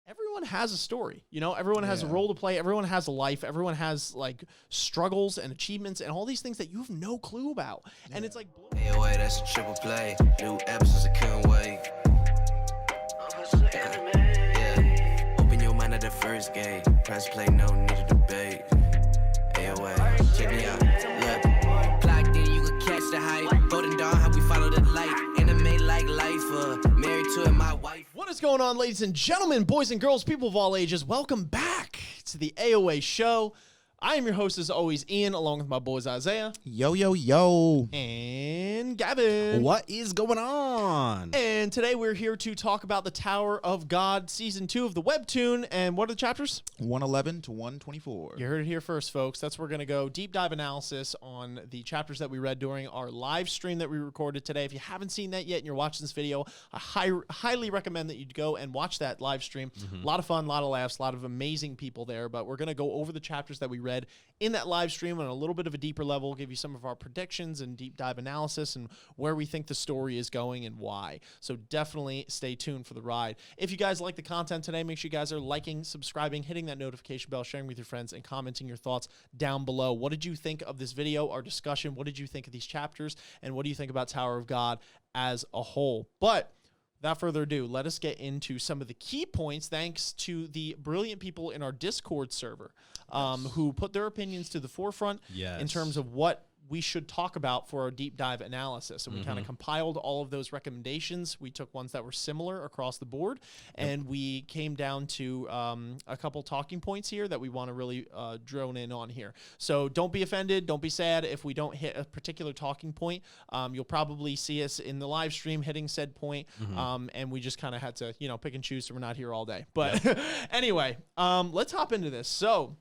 everyone has a story, you know, everyone has a role to play. Everyone has a life. Everyone has like struggles and achievements and all these things that you have no clue about. And it's like, AoA, that's a triple play. New episodes, I can't wait. Yeah, open your mind at the first gate. Press play, no need to debate. AoA, check me out. Look, blocked in, you can catch the hype. Golden Dawn, how we follow the light. Anime like life, married to it, my wife. what is going on, ladies and gentlemen, boys and girls, people of all ages? Welcome back to the AoA show. I am your host, as always, Ian, along with my boys Isaiah. Yo, yo, yo. And Gavin. What is going on? And today we're here to talk about the Tower of God, Season 2 of the Webtoon. And what are the chapters? 111 to 124. You heard it here first, folks. That's where we're going to go deep dive analysis on the chapters that we read during our live stream that we recorded today. If you haven't seen that yet and you're watching this video, I highly recommend that you go and watch that live stream. A lot of fun, a lot of laughs, a lot of amazing people there. But we're going to go over the chapters that we read in that live stream on a little bit of a deeper level, give you some of our predictions and deep dive analysis and where we think the story is going and why. So definitely stay tuned for the ride. If you guys like the content today, make sure you guys are liking, subscribing, hitting that notification bell, sharing with your friends, and commenting your thoughts down below. What did you think of this video, our discussion? What did you think of these chapters? And what do you think about Tower of God as a whole? But without further ado, let us get into some of the key points thanks to the brilliant people in our Discord server who put their opinions to the forefront in terms of what we should talk about for our deep dive analysis. And we kind of compiled all of those recommendations. We took ones that were similar across the board, and we came down to a couple talking points here that we want to really drone in on here. So don't be offended. Don't be sad if we don't hit a particular talking point. You'll probably see us in the live stream hitting said point, and we just kind of had to, you know, pick and choose so we're not here all day. But anyway, let's hop into this. So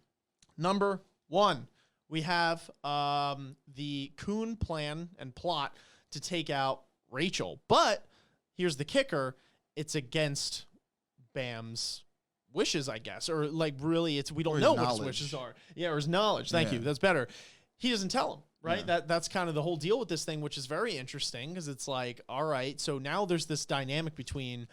number one, we have the Kuhn plan and plot to take out Rachel. But here's the kicker. It's against Bam's wishes, I guess. Or like really, we don't know what his wishes are. Yeah, or his knowledge. Thank you. That's better. He doesn't tell him, right? That's kind of the whole deal with this thing, which is very interesting because it's like, all right, so now there's this dynamic between,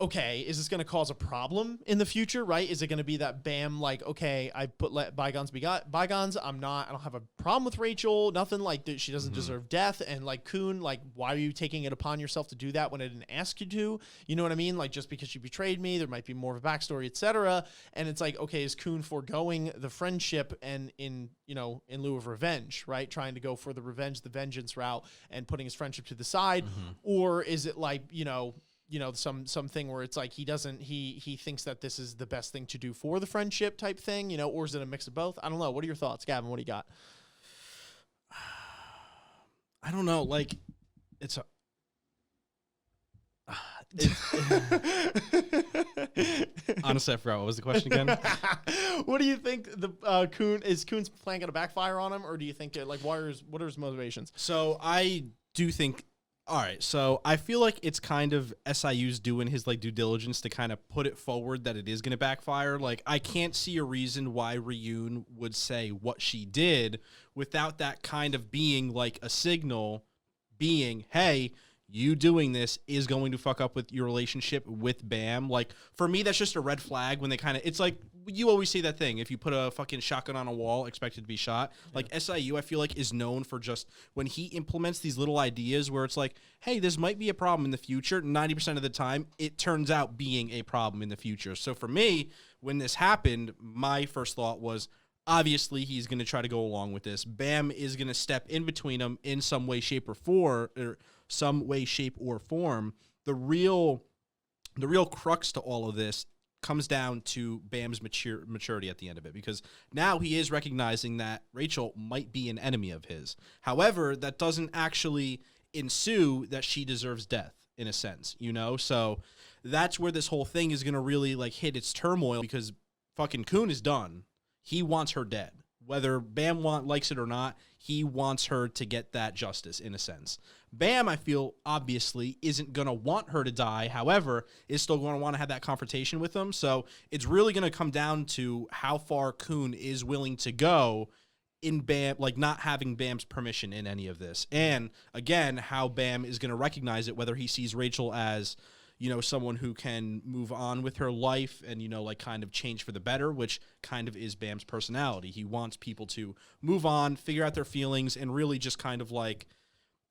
okay, is this going to cause a problem in the future, right? Is it going to be that Bam, like, okay, I let bygones be bygones. I don't have a problem with Rachel. Nothing like she doesn't deserve death. And like Kuhn, like, why are you taking it upon yourself to do that when I didn't ask you to? You know what I mean? Like, just because you betrayed me, there might be more of a backstory, etc. And it's like, okay, is Kuhn foregoing the friendship and in lieu of revenge, right? Trying to go for the vengeance route and putting his friendship to the side, or is it like, something where it's like he thinks that this is the best thing to do for the friendship type thing, or is it a mix of both? I don't know. What are your thoughts, Gavin? What do you got? I don't know. Like, honestly, I forgot what was the question again. What do you think the Kuhn's plan going to backfire on him, or do you think what are his motivations? So I do think. All right, so I feel like it's kind of SIU's doing his due diligence to kind of put it forward that it is going to backfire. Like, I can't see a reason why Ryune would say what she did without that kind of being like a signal being, hey, you doing this is going to fuck up with your relationship with Bam. Like, for me, that's just a red flag when they kind of, it's like, you always say that thing, if you put a fucking shotgun on a wall, expect it to be shot. Like, SIU, I feel like, is known for just, when he implements these little ideas where it's like, hey, this might be a problem in the future, 90% of the time, it turns out being a problem in the future. So for me, when this happened, my first thought was, obviously, he's going to try to go along with this. Bam is going to step in between them in some way, shape, or form. The real crux to all of this comes down to Bam's maturity at the end of it, because now he is recognizing that Rachel might be an enemy of his. However, that doesn't actually ensue that she deserves death, in a sense, So that's where this whole thing is going to really hit its turmoil, because fucking Kuhn is done. He wants her dead. Whether Bam likes it or not, he wants her to get that justice, in a sense. Bam, I feel, obviously, isn't going to want her to die. However, is still going to want to have that confrontation with him. So it's really going to come down to how far Kuhn is willing to go in Bam, not having Bam's permission in any of this. And, again, how Bam is going to recognize it, whether he sees Rachel as, you know, someone who can move on with her life and, you know, like kind of change for the better, which kind of is Bam's personality. He wants people to move on, figure out their feelings, and really just kind of like,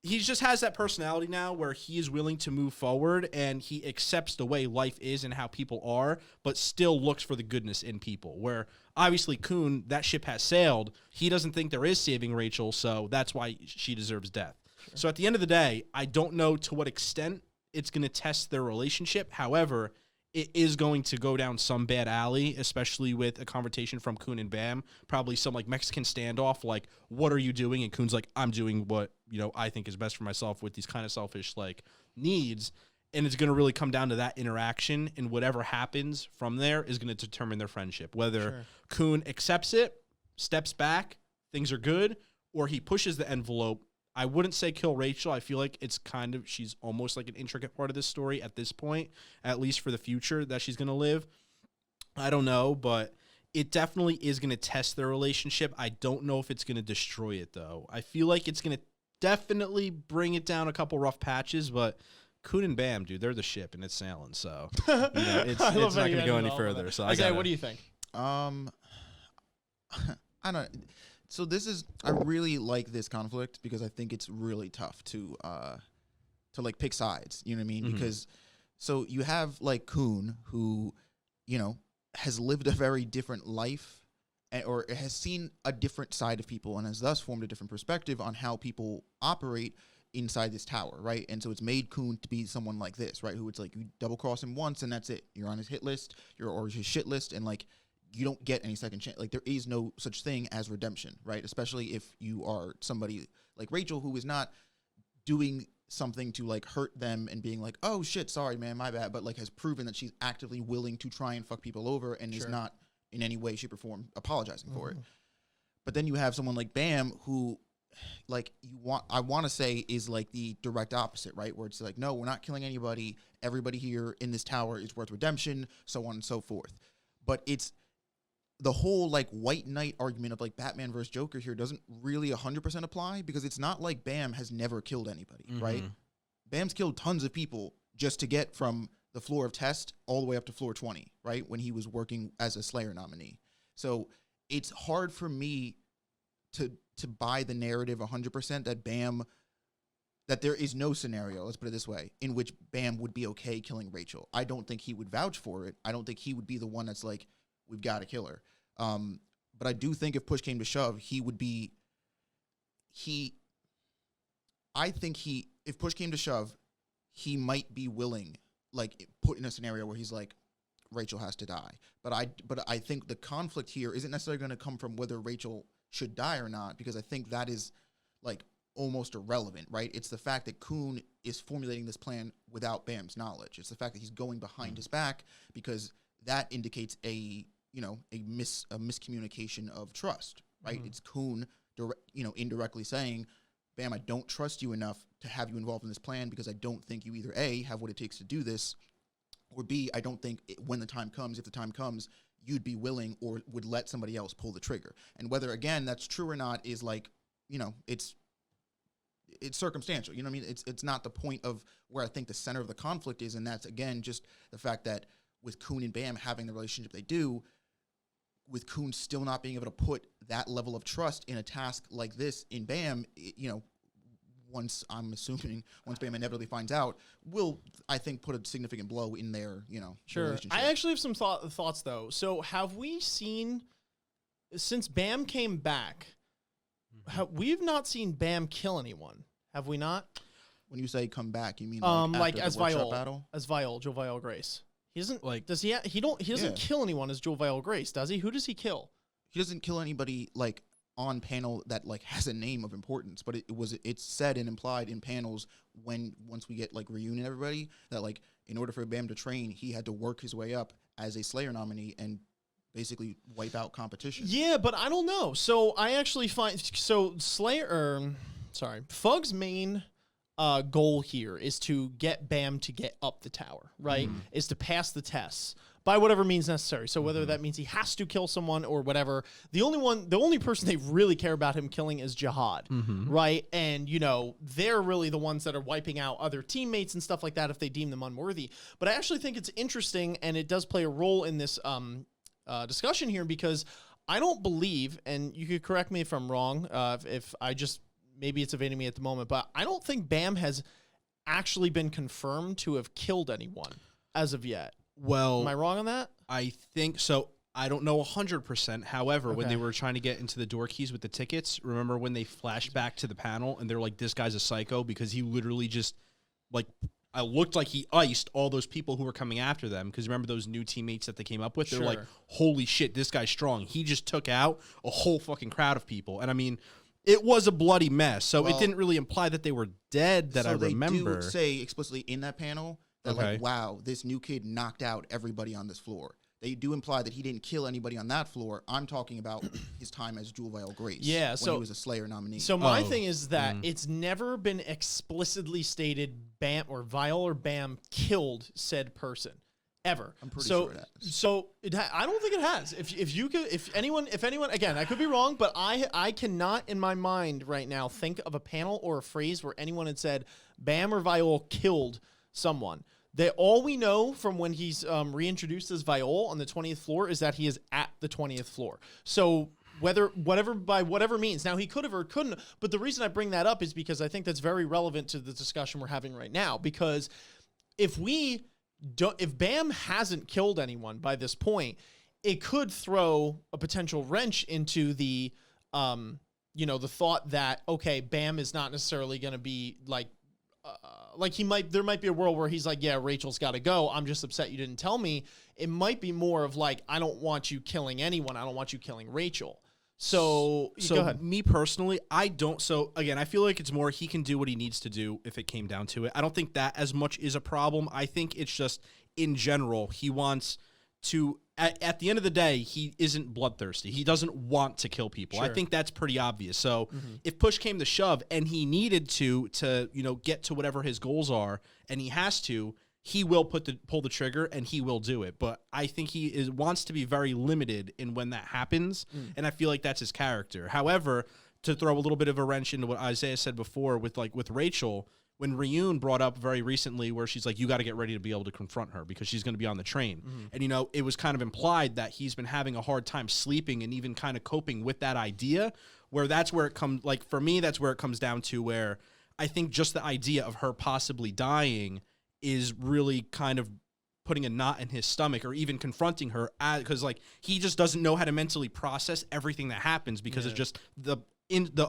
he just has that personality now where he is willing to move forward and he accepts the way life is and how people are, but still looks for the goodness in people. Where obviously Kuhn, that ship has sailed. He doesn't think there is saving Rachel, so that's why she deserves death. Sure. So at the end of the day, I don't know to what extent it's going to test their relationship. However, it is going to go down some bad alley, especially with a confrontation from Kuhn and Bam. Probably some like Mexican standoff, like, what are you doing? And Kuhn's like, I'm doing what, you know, I think is best for myself with these kind of selfish like needs. And it's going to really come down to that interaction, and whatever happens from there is going to determine their friendship. Whether Kuhn accepts it, steps back, things are good, or he pushes the envelope. I wouldn't say kill Rachel. I feel like it's kind of, she's almost like an intricate part of this story at this point, at least for the future that she's going to live. I don't know, but it definitely is going to test their relationship. I don't know if it's going to destroy it, though. I feel like it's going to definitely bring it down a couple rough patches, but Kuhn and Bam, dude, they're the ship and it's sailing, so you know, it's not going to go any further. So Isaiah, what do you think? I don't. So this is, I really like this conflict because I think it's really tough to like pick sides. You know what I mean? Mm-hmm. Because so you have like Kuhn, who, you know, has lived a very different life, or has seen a different side of people, and has thus formed a different perspective on how people operate inside this tower, right? And so it's made Kuhn to be someone like this, right? Who it's like, you double cross him once and that's it. You're on his hit list, or his shit list, and like, you don't get any second chance. Like, there is no such thing as redemption, right? Especially if you are somebody like Rachel, who is not doing something to like hurt them and being like, oh shit, sorry man, my bad, but like has proven that she's actively willing to try and fuck people over and is not in any way, shape, or form apologizing for it. But then you have someone like Bam, who like I want to say is like the direct opposite, right? Where it's like, no, we're not killing anybody. Everybody here in this tower is worth redemption, so on and so forth. But it's the whole like white knight argument of like Batman versus Joker here doesn't really 100% apply, because it's not like Bam has never killed anybody, right? Bam's killed tons of people just to get from the floor of test all the way up to floor 20, right? When he was working as a Slayer nominee. So it's hard for me to buy the narrative 100% that Bam, that there is no scenario, let's put it this way, in which Bam would be okay killing Rachel. I don't think he would vouch for it. I don't think he would be the one that's like, we've got to kill her. But I do think if push came to shove, he would be, if push came to shove, he might be willing, like put in a scenario where he's like, Rachel has to die. But I think the conflict here isn't necessarily going to come from whether Rachel should die or not, because I think that is like almost irrelevant, right? It's the fact that Kuhn is formulating this plan without Bam's knowledge. It's the fact that he's going behind his back, because that indicates a miscommunication of trust, right? It's Kuhn, indirectly saying, Bam, I don't trust you enough to have you involved in this plan, because I don't think you either A, have what it takes to do this, or B, I don't think when the time comes, if the time comes, you'd be willing or would let somebody else pull the trigger. And whether, again, that's true or not is like, it's circumstantial. You know what I mean? It's not the point of where I think the center of the conflict is, and that's, again, just the fact that with Kuhn and Bam having the relationship they do, with Kuhn still not being able to put that level of trust in a task like this in Bam, once Bam inevitably finds out, will, I think, put a significant blow in their, relationship. I actually have some thoughts, though. So have we seen, since Bam came back, we've not seen Bam kill anyone, have we not? When you say come back, you mean like as Viol battle? As Viol, Joe Viol Grace. He doesn't like. Does he? He doesn't kill anyone as Joe Viol Grace, does he? Who does he kill? He doesn't kill anybody like on panel that like has a name of importance, but it's said and implied in panels once we get like Ryune and everybody, that like in order for Bam to train, he had to work his way up as a Slayer nominee and basically wipe out competition. Yeah, but I don't know. So I actually find Fug's main goal here is to get Bam to get up the tower, right? Is to pass the tests. by whatever means necessary. So whether that means he has to kill someone or whatever, the only person they really care about him killing is Jihad, right? And, you know, they're really the ones that are wiping out other teammates and stuff like that if they deem them unworthy. But I actually think it's interesting, and it does play a role in this discussion here, because I don't believe, and you could correct me if I'm wrong, if I just, maybe it's evading me at the moment, but I don't think Bam has actually been confirmed to have killed anyone as of yet. Well, am I wrong on that? I think so. I don't know 100%. However, when they were trying to get into the door keys with the tickets, remember when they flashed back to the panel and they're like, this guy's a psycho because he literally just, like, I looked like he iced all those people who were coming after them. Because remember those new teammates that they came up with? They're like, holy shit, this guy's strong. He just took out a whole fucking crowd of people. And I mean, it was a bloody mess. So it didn't really imply that they were dead that I remember. They do say explicitly in that panel that, like, wow, this new kid knocked out everybody on this floor. They do imply that he didn't kill anybody on that floor. I'm talking about his time as Jewel Vial Grace. Yeah, when he was a Slayer nominee. So my thing is that it's never been explicitly stated Bam or Vial or Bam killed said person ever. I'm pretty sure it has. So I don't think it has. If anyone, again, I could be wrong, but I cannot in my mind right now think of a panel or a phrase where anyone had said Bam or Viol killed someone. All we know from when he's reintroduced as Viol on the 20th floor is that he is at the 20th floor. So by whatever means, now he could have or couldn't, but the reason I bring that up is because I think that's very relevant to the discussion we're having right now. Because if Bam hasn't killed anyone by this point, it could throw a potential wrench into the, the thought that, okay, Bam is not necessarily going to be like there might be a world where he's like, yeah, Rachel's got to go. I'm just upset you didn't tell me. It might be more of like, I don't want you killing anyone. I don't want you killing Rachel. So go ahead. Me personally, I don't. So again, I feel like it's more he can do what he needs to do if it came down to it. I don't think that as much is a problem. I think it's just in general, he wants to, at the end of the day, he isn't bloodthirsty. He doesn't want to kill people. I think that's pretty obvious. So if push came to shove and he needed to get to whatever his goals are, and he has to, he will pull the trigger and he will do it. But I think he wants to be very limited in when that happens, and I feel like that's his character. However, to throw a little bit of a wrench into what Isaiah said before with Rachel, when Ryune brought up very recently where she's like, you got to get ready to be able to confront her because she's going to be on the train. And, it was kind of implied that he's been having a hard time sleeping and even kind of coping with that idea, where that's where it comes, like, for me, that's where it comes down to, where I think just the idea of her possibly dying is really kind of putting a knot in his stomach, or even confronting her, because, like, he just doesn't know how to mentally process everything that happens because it's just the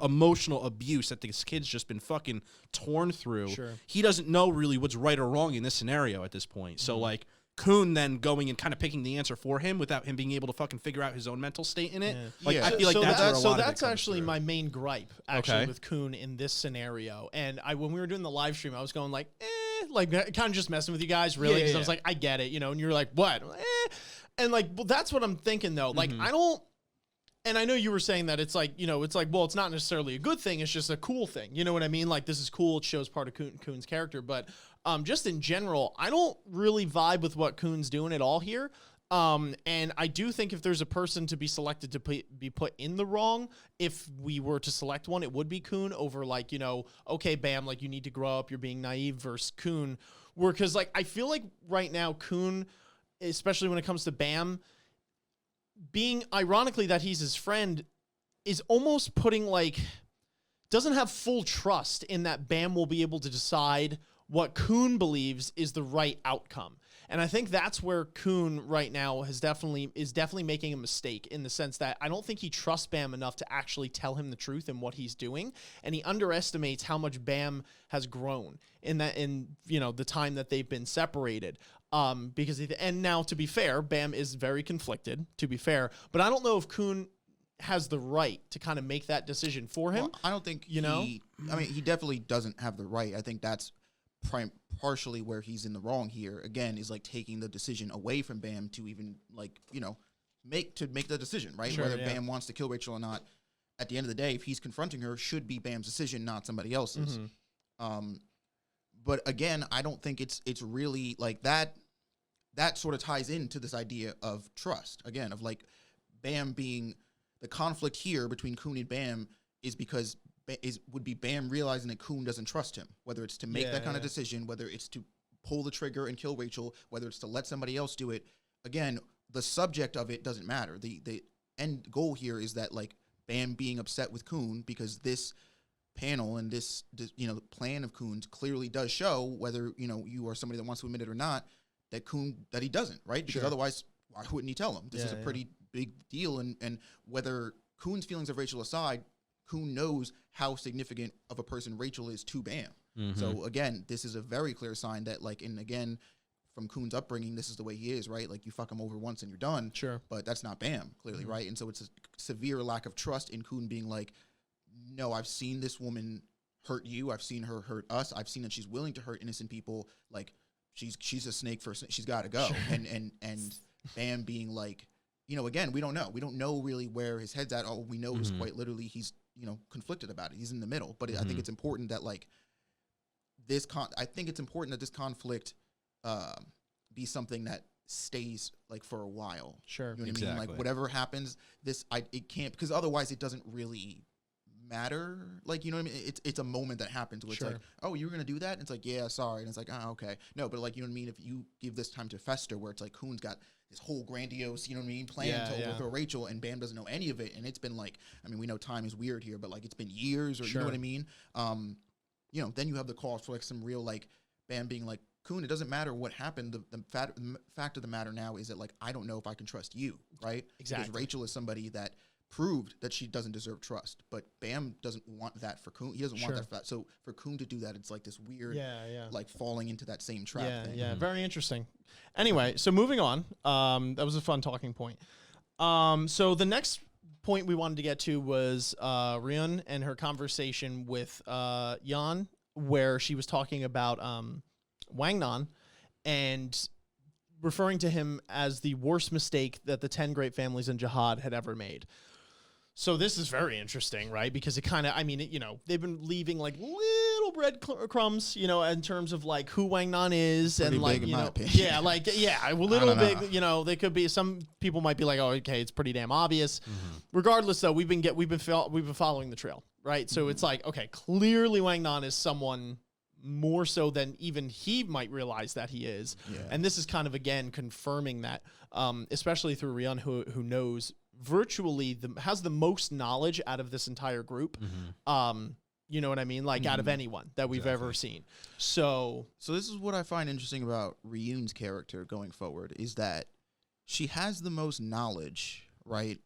emotional abuse that this kid's just been fucking torn through. He doesn't know really what's right or wrong in this scenario at this point. So, like, Kuhn then going and kind of picking the answer for him without him being able to fucking figure out his own mental state in it. I feel like that's where a lot of it comes that's actually through. my main gripe, actually, with Kuhn in this scenario. And when we were doing the live stream, I was going like, like, kind of just messing with you guys, really, because I was like, I get it, and you're like, what? And, like, well, that's what I'm thinking, though. Like, I don't. And I know you were saying that it's like, well, it's not necessarily a good thing. It's just a cool thing. You know what I mean? Like, this is cool. It shows part of Kuhn's character. But just in general, I don't really vibe with what Kuhn's doing at all here. And I do think if there's a person to be selected to be put in the wrong, if we were to select one, it would be Kuhn over, like, okay, Bam, like, you need to grow up. You're being naive versus Kuhn. Because, like, I feel like right now Kuhn, especially when it comes to Bam, being ironically that he's his friend, is almost putting, like, doesn't have full trust in that Bam will be able to decide what Kuhn believes is the right outcome. And I think that's where Kuhn right now is definitely making a mistake, in the sense that I don't think he trusts Bam enough to actually tell him the truth in what he's doing, and he underestimates how much Bam has grown in the time that they've been separated. And now, to be fair, Bam is very conflicted, to be fair, but I don't know if Kuhn has the right to kind of make that decision for him. Well, I don't think he definitely doesn't have the right. I think that's partially where he's in the wrong here. Again, is like taking the decision away from Bam to even, like, make the decision, right? Whether Bam wants to kill Rachel or not. At the end of the day, if he's confronting her, should be Bam's decision, not somebody else's. But again, I don't think it's really like that that sort of ties into this idea of trust again, of like Bam being the conflict here between Kuhn and Bam is because would be Bam realizing that Kuhn doesn't trust him, whether it's to make that kind of decision, whether it's to pull the trigger and kill Rachel, whether it's to let somebody else do it. Again, the subject of it doesn't matter. The end goal here is that like Bam being upset with Kuhn because this panel and this plan of Kuhn's clearly does show, whether you are somebody that wants to admit it or not, that that he doesn't, right? Because otherwise, why wouldn't he tell him? This is a pretty big deal, and whether Kuhn's feelings of Rachel aside, Kuhn knows how significant of a person Rachel is to Bam. Mm-hmm. So again, this is a very clear sign that like, and again, from Kuhn's upbringing, this is the way he is, right? Like you fuck him over once and you're done. Sure. But that's not Bam, clearly, right? And so it's a severe lack of trust in Kuhn being like, no, I've seen this woman hurt you. I've seen her hurt us. I've seen that she's willing to hurt innocent people. Like she's a snake for she's got to go. Sure. And Bam being like, again, we don't know. We don't know really where his head's at. All we know is quite literally he's, conflicted about it. He's in the middle. But I think it's important that like I think it's important that this conflict be something that stays like for a while. Sure. You know what I mean? Like whatever happens, it can't, because otherwise it doesn't really matter. Like, you know what I mean? It's a moment that happens where it's like, oh, you were going to do that? And it's like, yeah, sorry. And it's like, oh, okay. No, but like, you know what I mean? If you give this time to fester where it's like Kuhn's got this whole grandiose, plan to overthrow Rachel and Bam doesn't know any of it. And it's been like, I mean, we know time is weird here, but like it's been years or you know what I mean? Then you have the call for like some real like Bam being like, Kuhn, it doesn't matter what happened. The fact of the matter now is that like, I don't know if I can trust you, right? Exactly. Because Rachel is somebody that proved that she doesn't deserve trust, but Bam doesn't want that for Kuhn. He doesn't want that for that. So for Kuhn to do that, it's like this weird, like falling into that same trap thing. Yeah, very interesting. Anyway, so moving on. That was a fun talking point. So the next point we wanted to get to was Ryune and her conversation with Yan, where she was talking about Wangnan and referring to him as the worst mistake that the 10 great families in Jihad had ever made. So this is very interesting, right? Because it kind of, I mean, they've been leaving like little breadcrumbs, in terms of like who Wangnan is. Pretty and like, big in my opinion. A little big, they could be, some people might be like, oh, okay, it's pretty damn obvious. Regardless though, we've been following the trail, right? So it's like, okay, clearly Wangnan is someone more so than even he might realize that he is. Yeah. And this is kind of, again, confirming that, especially through Ryune, who knows virtually has the most knowledge out of this entire group. You know what I mean? Like out of anyone that we've ever seen. So this is what I find interesting about Ryune's character going forward is that she has the most knowledge, right?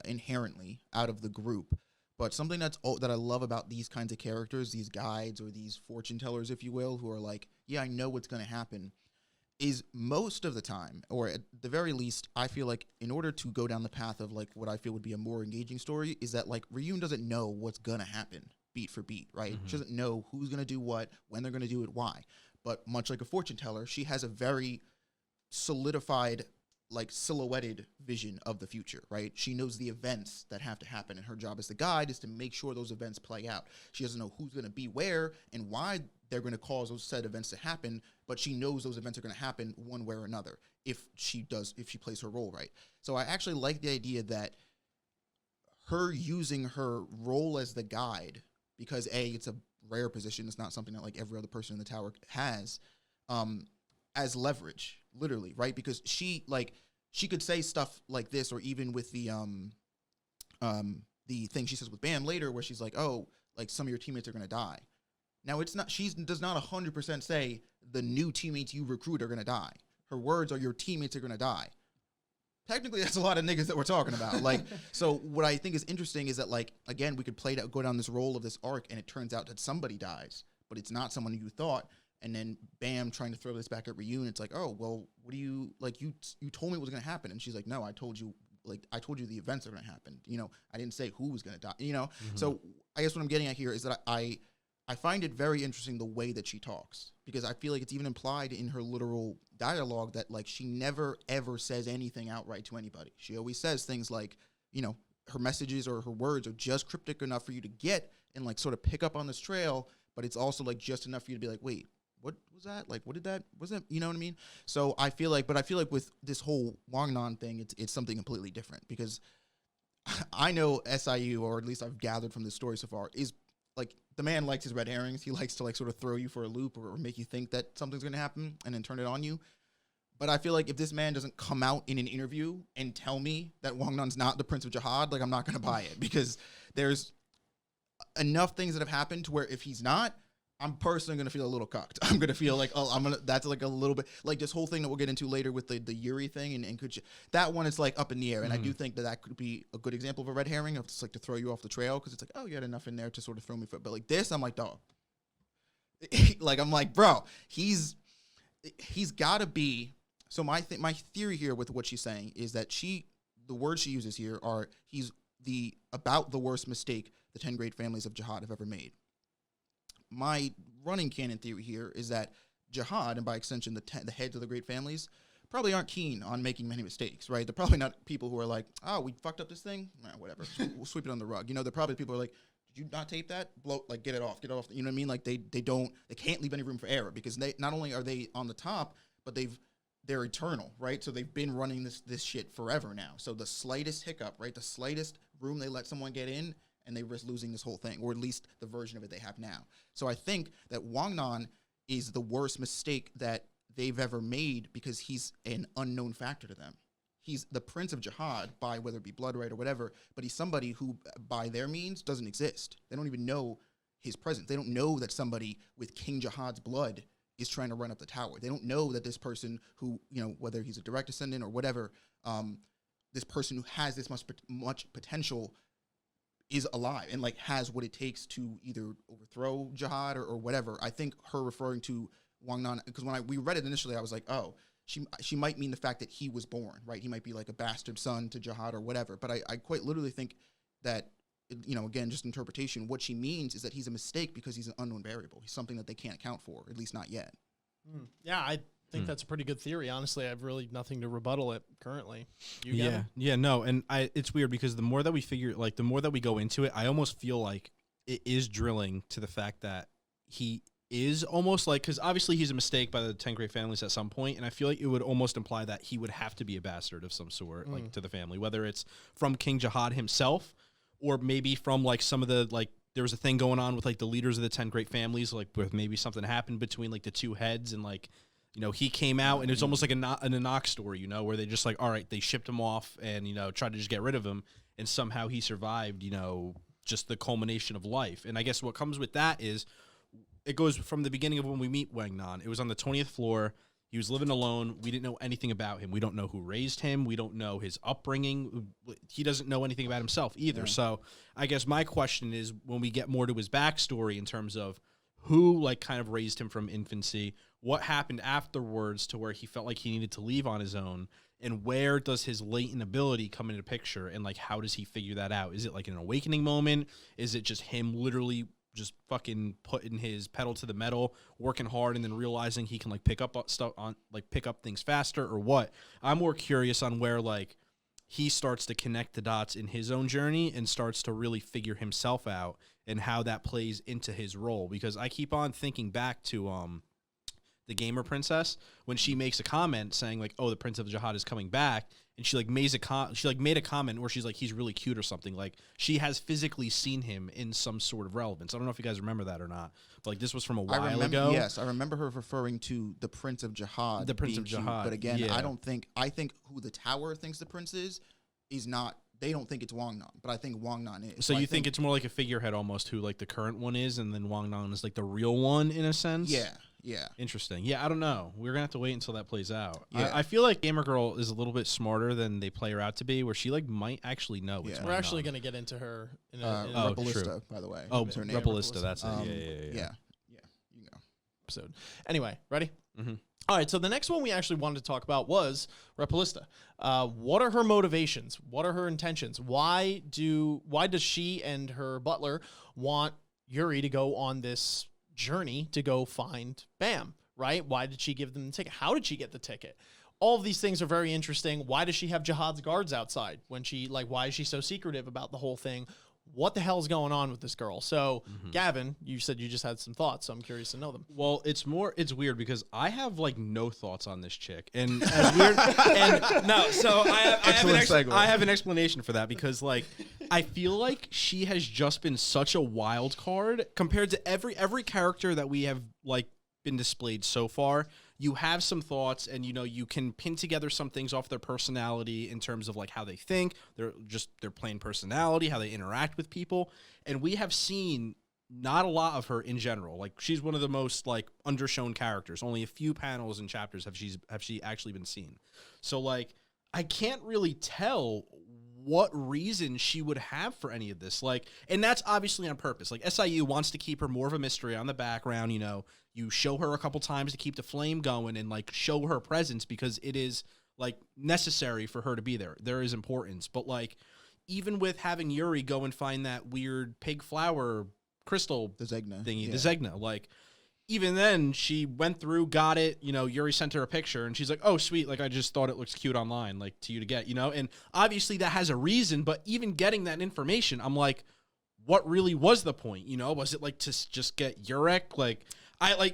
Inherently out of the group. But something that I love about these kinds of characters, these guides or these fortune tellers, if you will, who are like, yeah, I know what's going to happen, is most of the time, or at the very least, I feel like in order to go down the path of like what I feel would be a more engaging story, is that like Ryune doesn't know what's going to happen beat for beat, right? She doesn't know who's going to do what, when they're going to do it, why. But much like a fortune teller, she has a very solidified, like silhouetted vision of the future, right? She knows the events that have to happen, and her job as the guide is to make sure those events play out. She doesn't know who's going to be where and why they're going to cause those said events to happen, but she knows those events are going to happen one way or another if she plays her role right. So I actually like the idea that her using her role as the guide, because it's a rare position, it's not something that like every other person in the tower has, as leverage, literally, right? Because she could say stuff like this, or even with the thing she says with Bam later, where she's like, oh, like some of your teammates are gonna die. Now it's not, she does not 100% say the new teammates you recruit are gonna die. Her words are your teammates are gonna die. Technically, that's a lot of niggas that we're talking about. Like, so what I think is interesting is that, like, again, we could go down this role of this arc, and it turns out that somebody dies, but it's not someone you thought. And then Bam trying to throw this back at Ryune. It's like, oh, well, what do you, like, you told me what was going to happen. And she's like, no, I told you the events are going to happen. I didn't say who was going to die, So I guess what I'm getting at here is that I find it very interesting the way that she talks, because I feel like it's even implied in her literal dialogue that, like, she never, ever says anything outright to anybody. She always says things like, her messages or her words are just cryptic enough for you to get and, like, sort of pick up on this trail, but it's also, like, just enough for you to be like, wait, what was that? Like, what did that, was that, you know what I mean? So I feel like with this whole Wangnan thing, it's something completely different, because I know SIU, or at least I've gathered from this story so far, is like, the man likes his red herrings. He likes to like sort of throw you for a loop, or make you think that something's going to happen and then turn it on you. But I feel like if this man doesn't come out in an interview and tell me that Wangnan's not the Prince of Jihad, like, I'm not going to buy it, because there's enough things that have happened to where if he's not, I'm personally going to feel a little cucked. I'm going to feel like, oh, that's like a little bit, like this whole thing that we'll get into later with the Yuri thing, and that one is like up in the air. And I do think that could be a good example of a red herring, of just like to throw you off the trail, because it's like, oh, you had enough in there to sort of throw me for, but like this, I'm like, dog. Like, I'm like, bro, he's got to be. So my theory here with what she's saying is that the words she uses here are, he's about the worst mistake the 10 great families of jihad have ever made. My running canon theory here is that jihad, and by extension the heads of the great families, probably aren't keen on making many mistakes, right? They're probably not people who are like, oh, we fucked up this thing? Nah, whatever. We'll sweep it on the rug. You know, they're probably people who are like, did you not tape that? Get it off. You know what I mean? Like, they can't leave any room for error, because they not only are they on the top, but they're eternal, right? So they've been running this shit forever now. So the slightest hiccup, right? The slightest room they let someone get in, and they risk losing this whole thing, or at least the version of it they have now. So I think that Wangnan is the worst mistake that they've ever made, because he's an unknown factor to them. He's the Prince of Jihad, by whether it be blood right or whatever, but he's somebody who, by their means, doesn't exist. They don't even know his presence. They don't know that somebody with King Jihad's blood is trying to run up the tower. They don't know that this person who, you know, whether he's a direct descendant or whatever, this person who has this much potential is alive and like has what it takes to either overthrow jihad or whatever. I think her referring to Wangnan, because when we read it initially, I was like, oh, she might mean the fact that he was born, right? He might be like a bastard son to jihad or whatever. But I quite literally think that, you know, again, just interpretation, what she means is that he's a mistake because he's an unknown variable. He's something that they can't account for, at least not yet. Yeah, I think that's a pretty good theory. Honestly, I have really nothing to rebuttal it currently. No, and it's weird, because the more that we the more that we go into it, I almost feel like it is drilling to the fact that he is almost like, because obviously he's a mistake by the 10 great families at some point, and I feel like it would almost imply that he would have to be a bastard of some sort, like to the family, whether it's from King Jihad himself, or maybe from like some of the, like, there was a thing going on with like the leaders of the 10 great families, like with maybe something happened between like the two heads, and like, you know, he came out, and it's almost like an Enoch story, you know, where they just like, all right, they shipped him off and, you know, tried to just get rid of him, and somehow he survived, you know, just the culmination of life. And I guess what comes with that is it goes from the beginning of when we meet Wangnan. It was on the 20th floor. He was living alone. We didn't know anything about him. We don't know who raised him. We don't know his upbringing. He doesn't know anything about himself either. Yeah. So I guess my question is, when we get more to his backstory in terms of who like kind of raised him from infancy, what happened afterwards to where he felt like he needed to leave on his own, and where does his latent ability come into picture, and like how does he figure that out? Is it like an awakening moment? Is it just him literally just fucking putting his pedal to the metal, working hard, and then realizing he can like pick up stuff on, like pick up things faster, or what? I'm more curious on where like he starts to connect the dots in his own journey and starts to really figure himself out, and how that plays into his role. Because I keep on thinking back to the gamer princess, when she makes a comment saying like, oh, the Prince of Jihad is coming back, and she like made a comment where she's like, he's really cute or something. Like, she has physically seen him in some sort of relevance. I don't know if you guys remember that or not, but like this was from a while ago. Yes, I remember her referring to the Prince of Jihad. The Prince of Jihad. But again, yeah. I think who the tower thinks the prince is not. They don't think it's Wangnan, but I think Wangnan is. So you think it's more like a figurehead almost, who like the current one is, and then Wangnan is like the real one in a sense? Yeah, yeah. Interesting. Yeah, I don't know. We're going to have to wait until that plays out. Yeah. I feel like Gamer Girl is a little bit smarter than they play her out to be, where she like might actually know. Yeah. We're actually going to get into her in Repellista, by the way. Oh, Repellista, that's it. Yeah. You know. Episode. Anyway, ready? Mm-hmm. All right, so the next one we actually wanted to talk about was Repellista. What are her motivations? What are her intentions? Why does she and her butler want Yuri to go on this journey to go find Bam, right? Why did she give them the ticket? How did she get the ticket? All of these things are very interesting. Why does she have Jihad's guards outside when she, like, why is she so secretive about the whole thing? what the hell's going on with this girl? So, Gavin, you said you just had some thoughts, so I'm curious to know them. Well, it's weird because I have like no thoughts on this chick, and as weird, and no, so I have an explanation for that because like I feel like she has just been such a wild card compared to every character that we have like been displayed so far. You have some thoughts, and you can pin together some things off their personality in terms of like how they think, their plain personality, how they interact with people, and we have seen not a lot of her in general. Like she's one of the most like undershown characters. Only a few panels and chapters have she actually been seen. So like I can't really tell what reason she would have for any of this. Like, and that's obviously on purpose. Like SIU wants to keep her more of a mystery on the background, You show her a couple times to keep the flame going and like show her presence because it is like necessary for her to be there. There is importance. But like even with having Yuri go and find that weird pig flower crystal the Zegna thingy, the Zegna, like even then she went through, got it, Yuri sent her a picture and she's like, oh sweet, like I just thought it looks cute online, like to you to get, and obviously that has a reason, but even getting that information, I'm like, what really was the point? Was it like to just get Yurek? Like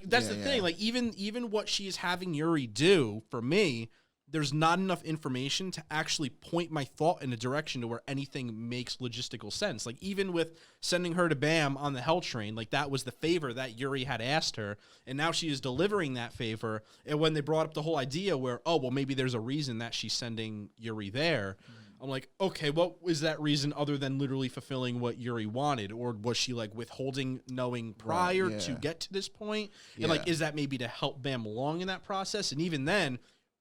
that's the thing. Like even what she is having Yuri do for me, there's not enough information to actually point my thought in a direction to where anything makes logistical sense. Like even with sending her to Bam on the Hell Train, like that was the favor that Yuri had asked her, and now she is delivering that favor. And when they brought up the whole idea where, oh well, maybe there's a reason that she's sending Yuri there. I'm like, okay, what was that reason other than literally fulfilling what Yuri wanted? Or was she like withholding knowing prior to get to this point? And like, is that maybe to help Bam along in that process? And even then,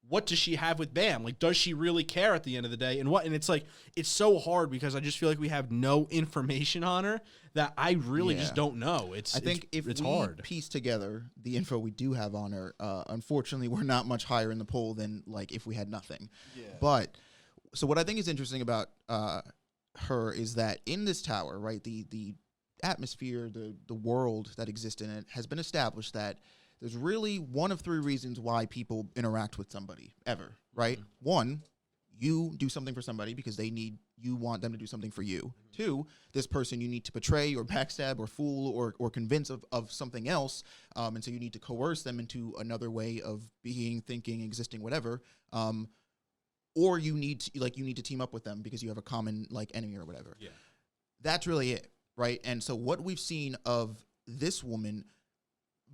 what does she have with Bam? Like, does she really care at the end of the day? And it's like, it's so hard because I just feel like we have no information on her that I really just don't know. I think if it's hard. Piece together the info we do have on her, unfortunately, we're not much higher in the poll than like if we had nothing. Yeah. But so what I think is interesting about her is that in this tower, right, the atmosphere, the world that exists in it has been established that there's really one of three reasons why people interact with somebody ever, right? Mm-hmm. One, you do something for somebody because you want them to do something for you. Mm-hmm. Two, this person you need to betray or backstab or fool or convince of something else. And so you need to coerce them into another way of being, thinking, existing, whatever. Or you need to team up with them because you have a common like enemy or whatever. Yeah. That's really it, right? And so what we've seen of this woman,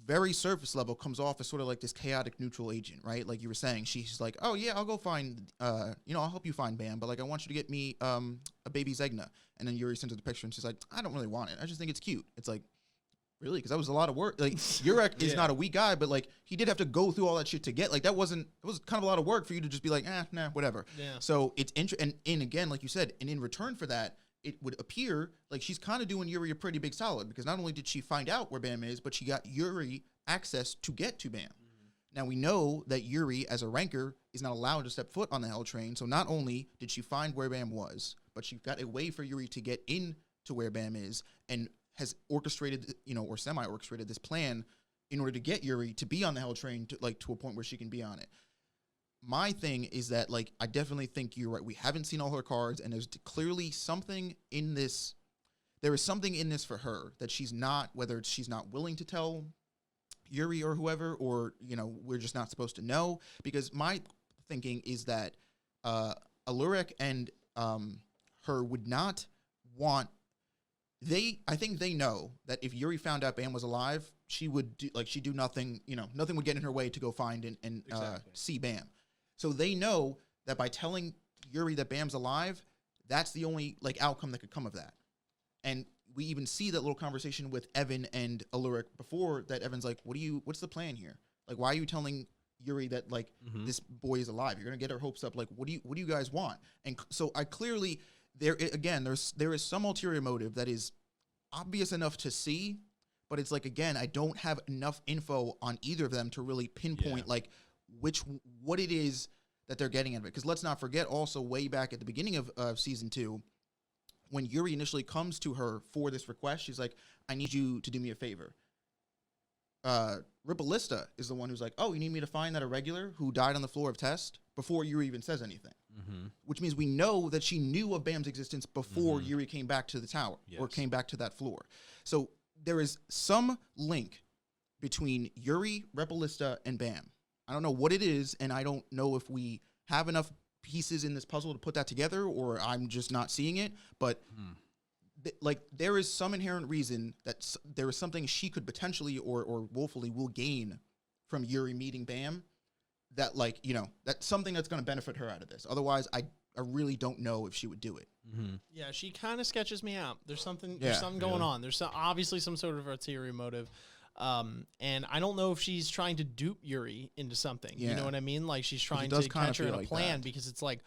very surface level, comes off as sort of like this chaotic neutral agent, right? Like you were saying, she's like, oh yeah, I'll go find, I'll help you find Bam, but like I want you to get me a baby Zegna. And then Yuri sends her the picture and she's like, I don't really want it. I just think it's cute. It's like, really? Because that was a lot of work. Like Yurek is not a weak guy, but like he did have to go through all that shit to get. Like it was kind of a lot of work for you to just be like, nah, whatever. Yeah. So it's and again, like you said, and in return for that, it would appear like she's kind of doing Yuri a pretty big solid because not only did she find out where Bam is, but she got Yuri access to get to Bam. Mm-hmm. Now we know that Yuri, as a ranker, is not allowed to step foot on the Hell Train. So not only did she find where Bam was, but she got a way for Yuri to get in to where Bam is and has orchestrated, or semi-orchestrated this plan in order to get Yuri to be on the Hell Train to a point where she can be on it. My thing is that, like, I definitely think you're right. We haven't seen all her cards, and there's clearly something in this. There is something in this for her that she's not, whether she's not willing to tell Yuri or whoever, or, we're just not supposed to know. Because my thinking is that Aluric and her would not want. I think they know that if Yuri found out Bam was alive, she'd do nothing, nothing would get in her way to go find and see Bam. So they know that by telling Yuri that Bam's alive, that's the only outcome that could come of that. And we even see that little conversation with Evan and Aluric before that. Evan's like, what's the plan here? Like, why are you telling Yuri that this boy is alive? You're going to get her hopes up. Like, what do you guys want? And so I clearly, there is some ulterior motive that is obvious enough to see, but it's like, again, I don't have enough info on either of them to really pinpoint what it is that they're getting out of it. Because let's not forget also way back at the beginning of season 2, when Yuri initially comes to her for this request, she's like, I need you to do me a favor. Repellista is the one who's like, oh, you need me to find that irregular who died on the floor of test, before Yuri even says anything. Mm-hmm. which means we know that she knew of Bam's existence before Yuri came back to the tower or came back to that floor. So there is some link between Yuri, Repellista, and Bam. I don't know what it is, and I don't know if we have enough pieces in this puzzle to put that together, or I'm just not seeing it. But like, there is some inherent reason that there is something she could potentially or woefully will gain from Yuri meeting Bam. That, like, you know, that's something that's going to benefit her out of this. Otherwise, I really don't know if she would do it. Yeah, she kind of sketches me out. There's something Yeah. going on. There's obviously some sort of ulterior motive. And I don't know if she's trying to dupe Yuri into something. You know what I mean? Like, she's trying to catch her in a plan, because it's like,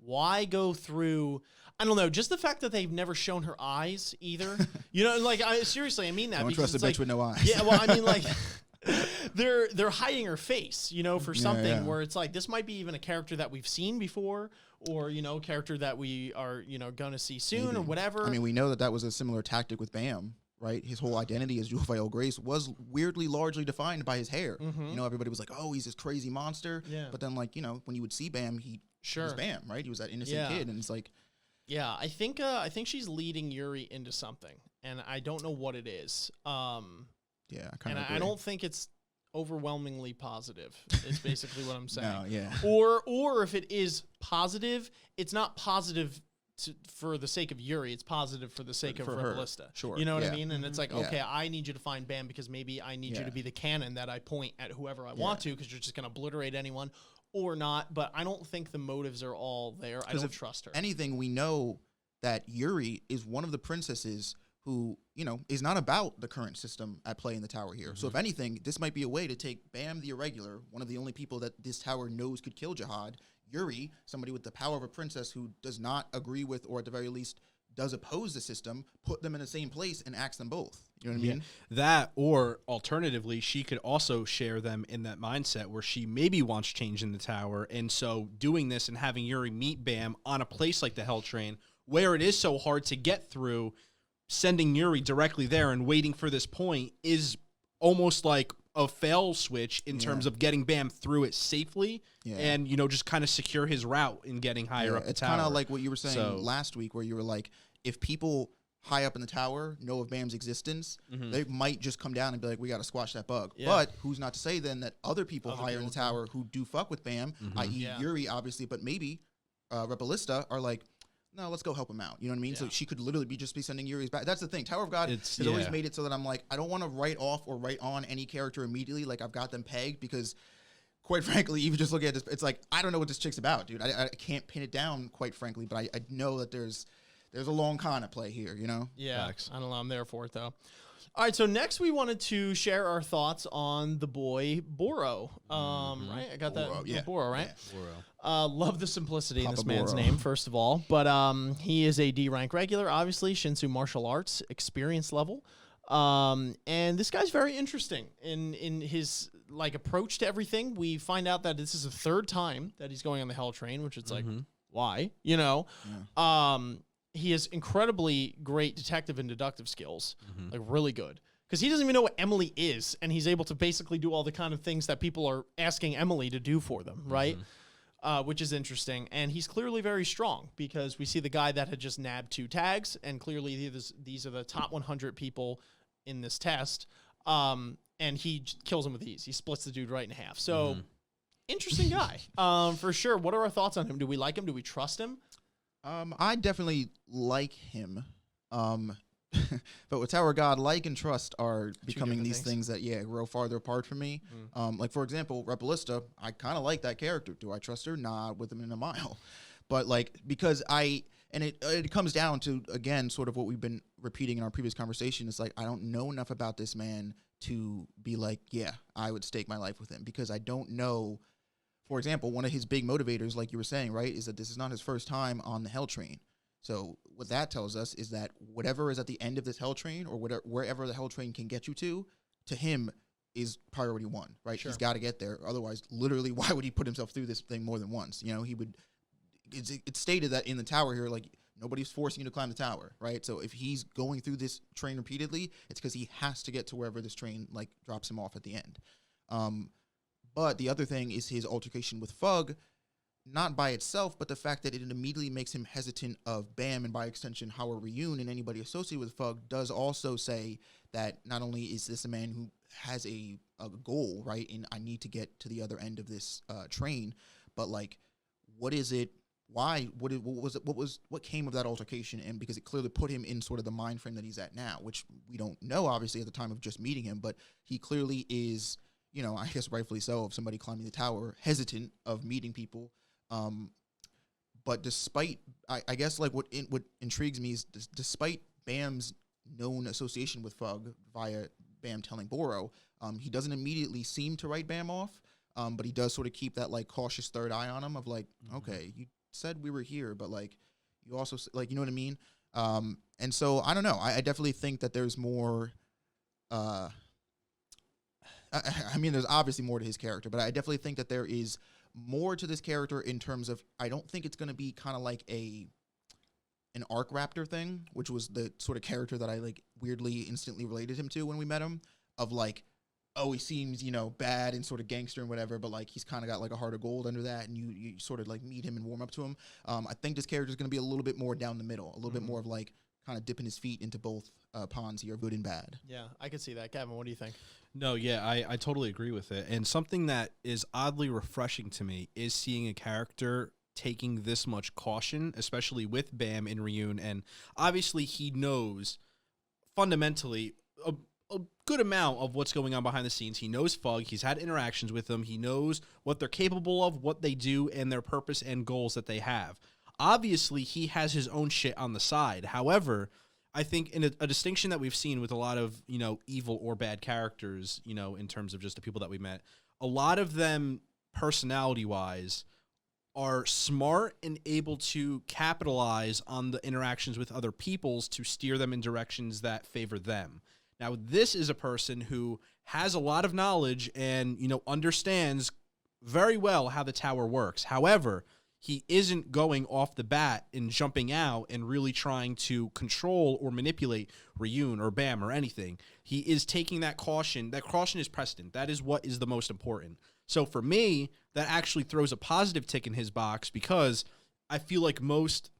why go through... I don't know, just the fact that they've never shown her eyes either. You know, like, seriously, I mean that. Don't trust a bitch with no eyes. Yeah, well, I mean, like... they're hiding her face, you know, for something where it's like, this might be even a character that we've seen before, or, you know, character that we are, you know, going to see soon or whatever. I mean, we know that was a similar tactic with Bam, right? His whole identity as Jewel Grace was weirdly largely defined by his hair. You know, everybody was like, oh, he's this crazy monster. Yeah. But then, like, you know, when you would see Bam, he was Bam, right? He was that innocent kid, and it's like... Yeah, I think she's leading Yuri into something, and I don't know what it is. Yeah, I kind of agree. I don't think it's overwhelmingly positive. It's basically what I'm saying. No, yeah. Or if it is positive, it's not positive for the sake of Yuri. It's positive for the sake of Repellista. Sure. You know what I mean? And it's like, okay, I need you to find Bam because maybe I need you to be the cannon that I point at whoever I want to, because you're just going to obliterate anyone or not. But I don't think the motives are all there. I don't trust her. Anything, we know that Yuri is one of the princesses who, you know, is not about the current system at play in the tower here. So if anything, this might be a way to take Bam the Irregular, one of the only people that this tower knows could kill Jihad, Yuri, somebody with the power of a princess who does not agree with, or at the very least does oppose the system, put them in the same place and axe them both. You know what I mean? That, or alternatively, she could also share them in that mindset where she maybe wants change in the tower. And so doing this and having Yuri meet Bam on a place like the Hell Train, where it is so hard to get through, sending Yuri directly there and waiting for this point is almost like a fail switch in terms of getting Bam through it safely and, you know, just kind of secure his route in getting higher up the it's tower. Kind of like what you were saying last week, where you were like, if people high up in the tower know of Bam's existence, they might just come down and be like, we got to squash that bug. But who's not to say then that other people higher in the tower who do fuck with Bam, i.e. Yuri, obviously, but maybe Repellista, are like, no, let's go help him out. You know what I mean? So she could literally be just sending Yuri's back. That's the thing. Tower of God has always made it so that I'm like, I don't want to write off or write on any character immediately. Like, I've got them pegged, because quite frankly, even just looking at this, it's like, I don't know what this chick's about, dude. I can't pin it down, quite frankly, but I know that there's a long con at play here, you know? Yeah. Facts. I don't know. I'm there for it, though. All right, so next we wanted to share our thoughts on the boy Boro. Right? I got Boro, that. Boro, right? Yeah. Boro. Love the simplicity in this Papa man's Boro. name, first of all. But he is a D rank regular, obviously, Shinsu martial arts experience level. And this guy's very interesting in his like approach to everything. We find out that this is the third time that he's going on the Hell Train, which is like, why? You know? He has incredibly great detective and deductive skills, like really good. Because he doesn't even know what Emily is, and he's able to basically do all the kind of things that people are asking Emily to do for them, right? Which is interesting. And he's clearly very strong, because we see the guy that had just nabbed 2 tags, and clearly these are the top 100 people in this test, and he kills him with ease. He splits the dude right in half. So, interesting guy, for sure. What are our thoughts on him? Do we like him? Do we trust him? I definitely like him. But with Tower of God, like and trust are becoming these things that, grow farther apart from me. Like, for example, Repellista, I kind of like that character. Do I trust her? Nah, with him in a mile. But, like, because it comes down to, again, sort of what we've been repeating in our previous conversation. It's like, I don't know enough about this man to be like, yeah, I would stake my life with him, because I don't know. For example, one of his big motivators, like you were saying, right, is that this is not his first time on the Hell Train. So what that tells us is that whatever is at the end of this Hell Train, or wherever the Hell Train can get you to him is priority 1, right? Sure. He's got to get there. Otherwise, literally, why would he put himself through this thing more than once? You know, he would. It's stated that in the tower here, like, nobody's forcing you to climb the tower, right? So if he's going through this train repeatedly, it's because he has to get to wherever this train, like, drops him off at the end. But the other thing is his altercation with Fug. not by itself, but the fact that it immediately makes him hesitant of Bam, and by extension, Howard Ryune and anybody associated with Fug, does also say that not only is this a man who has a goal, right, and I need to get to the other end of this train, but like, what is it? Why? What came of that altercation? And because it clearly put him in sort of the mind frame that he's at now, which we don't know obviously at the time of just meeting him, but he clearly is, you know, I guess rightfully so, of somebody climbing the tower, hesitant of meeting people. But despite, I guess like what intrigues me is despite Bam's known association with Fug via Bam telling Boro, he doesn't immediately seem to write Bam off, but he does sort of keep that like cautious third eye on him of like, okay, you said we were here, but like you also like, you know what I mean? And so I don't know. I definitely think that there's more. I mean, there's obviously more to his character, but I definitely think that there is more to this character in terms of, I don't think it's going to be kind of like an arc raptor thing, which was the sort of character that I like weirdly instantly related him to when we met him, of like, oh, he seems, you know, bad and sort of gangster and whatever, but like he's kind of got like a heart of gold under that, and you sort of like meet him and warm up to him. I think this character is going to be a little bit more down the middle, a little bit more of like kind of dipping his feet into both ponds here, good and bad. Yeah, I could see that. Gavin, what do you think? No, yeah, I totally agree with it. And something that is oddly refreshing to me is seeing a character taking this much caution, especially with Bam and Ryune. And obviously he knows fundamentally a good amount of what's going on behind the scenes. He knows Fug. He's had interactions with them. He knows what they're capable of, what they do, and their purpose and goals that they have. Obviously, he has his own shit on the side. However, I think in a distinction that we've seen with a lot of, you know, evil or bad characters, you know, in terms of just the people that we met, a lot of them, personality-wise, are smart and able to capitalize on the interactions with other peoples to steer them in directions that favor them. Now, this is a person who has a lot of knowledge and, you know, understands very well how the tower works. However, he isn't going off the bat and jumping out and really trying to control or manipulate Ryune or Bam or anything. He is taking that caution. That caution is precedent. That is what is the most important. So for me, that actually throws a positive tick in his box, because I feel like most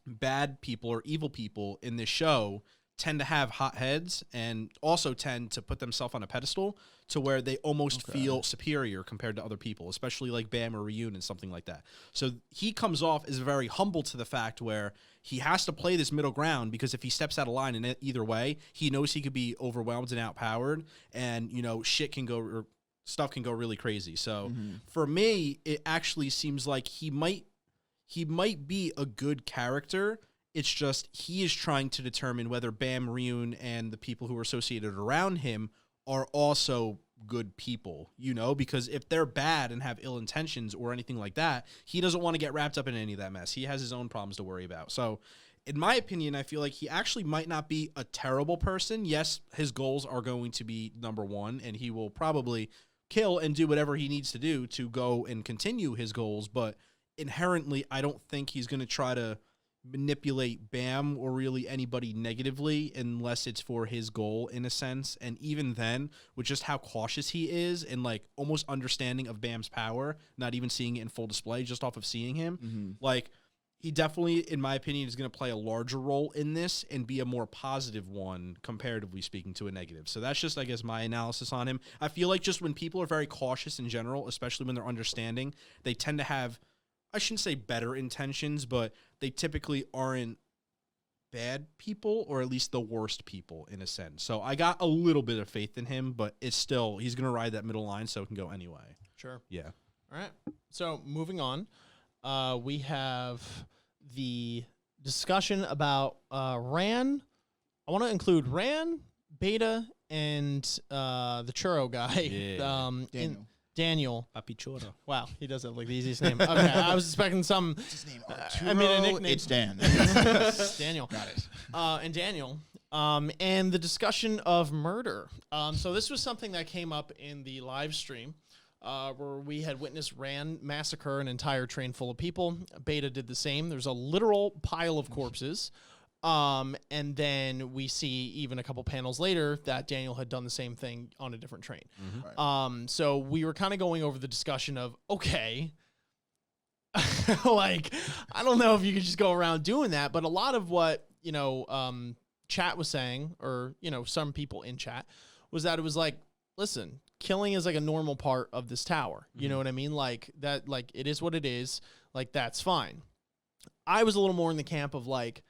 bad people or evil people in this show tend to have hot heads and also tend to put themselves on a pedestal to where they almost feel superior compared to other people, especially like Bam or Ryune and something like that. So he comes off as very humble to the fact where he has to play this middle ground, because if he steps out of line in either way, he knows he could be overwhelmed and outpowered, and, you know, shit can go, or stuff can go really crazy. So for me, it actually seems like he might be a good character. It's just he is trying to determine whether Bam, Ryune, and the people who are associated around him are also good people, you know, because if they're bad and have ill intentions or anything like that, he doesn't want to get wrapped up in any of that mess. He has his own problems to worry about. So in my opinion, I feel like he actually might not be a terrible person. Yes, his goals are going to be number one, and he will probably kill and do whatever he needs to do to go and continue his goals. But inherently, I don't think he's going to try to manipulate Bam or really anybody negatively unless it's for his goal, in a sense. And even then, with just how cautious he is and like almost understanding of Bam's power, not even seeing it in full display, just off of seeing him, like, he definitely, in my opinion, is going to play a larger role in this and be a more positive one, comparatively speaking, to a negative. So that's just, I guess, my analysis on him. I feel like just when people are very cautious in general, especially when they're understanding, they tend to have, I shouldn't say better intentions, but they typically aren't bad people, or at least the worst people, in a sense. So I got a little bit of faith in him, but it's still, he's going to ride that middle line, so it can go anyway. Sure. Yeah. All right. So moving on, we have the discussion about Ran. I want to include Ran, Beta, and the Churro guy. Yeah. Daniel. Papi Churro. Wow, he does have like the easiest name. Okay, I was expecting some. What's his name? I mean, a nickname. It's Dan. Daniel. Got it. And Daniel. And the discussion of murder. So this was something that came up in the live stream, where we had witnessed Ran massacre an entire train full of people. Beta did the same. There's a literal pile of corpses. And then we see even a couple panels later that Daniel had done the same thing on a different train. Right. So we were kind of going over the discussion of, okay, Like, I don't know if you could just go around doing that, but a lot of what, chat was saying, or, some people in chat, was that it was like, listen, killing is like a normal part of this tower. You know what I mean? Like that, like it is what it is. Like, that's fine. I was a little more in the camp of like,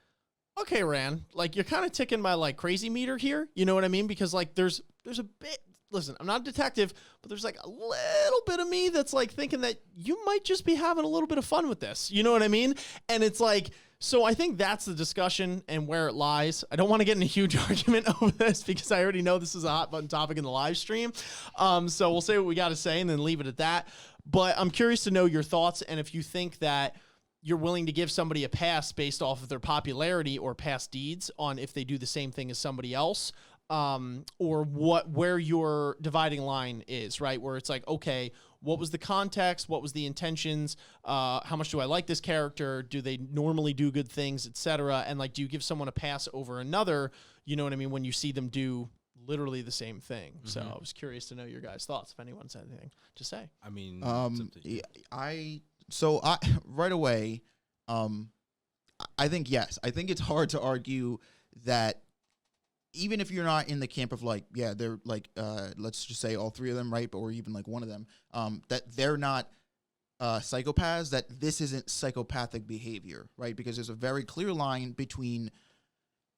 okay, Ran, like you're kind of ticking my like crazy meter here. You know what I mean? Because like there's a bit, listen, I'm not a detective, but there's like a little bit of me that's like thinking that you might just be having a little bit of fun with this. You know what I mean? And it's like, so I think that's the discussion and where it lies. I don't want to get in a huge argument over this because I already know this is a hot button topic in the live stream. So we'll say what we got to say and then leave it at that. But I'm curious to know your thoughts and if you think that you're willing to give somebody a pass based off of their popularity or past deeds on if they do the same thing as somebody else, or where your dividing line is, right? Where it's like, okay, what was the context? What was the intentions? How much do I like this character? Do they normally do good things, etc.? And like, do you give someone a pass over another? You know what I mean? When you see them do literally the same thing. So I was curious to know your guys' thoughts. If anyone's had anything to say, I mean, So right away, I think yes. I think it's hard to argue that even if you're not in the camp of like, yeah, they're like, let's just say all three of them, right? Or even like one of them, that they're not psychopaths, that this isn't psychopathic behavior, right? Because there's a very clear line between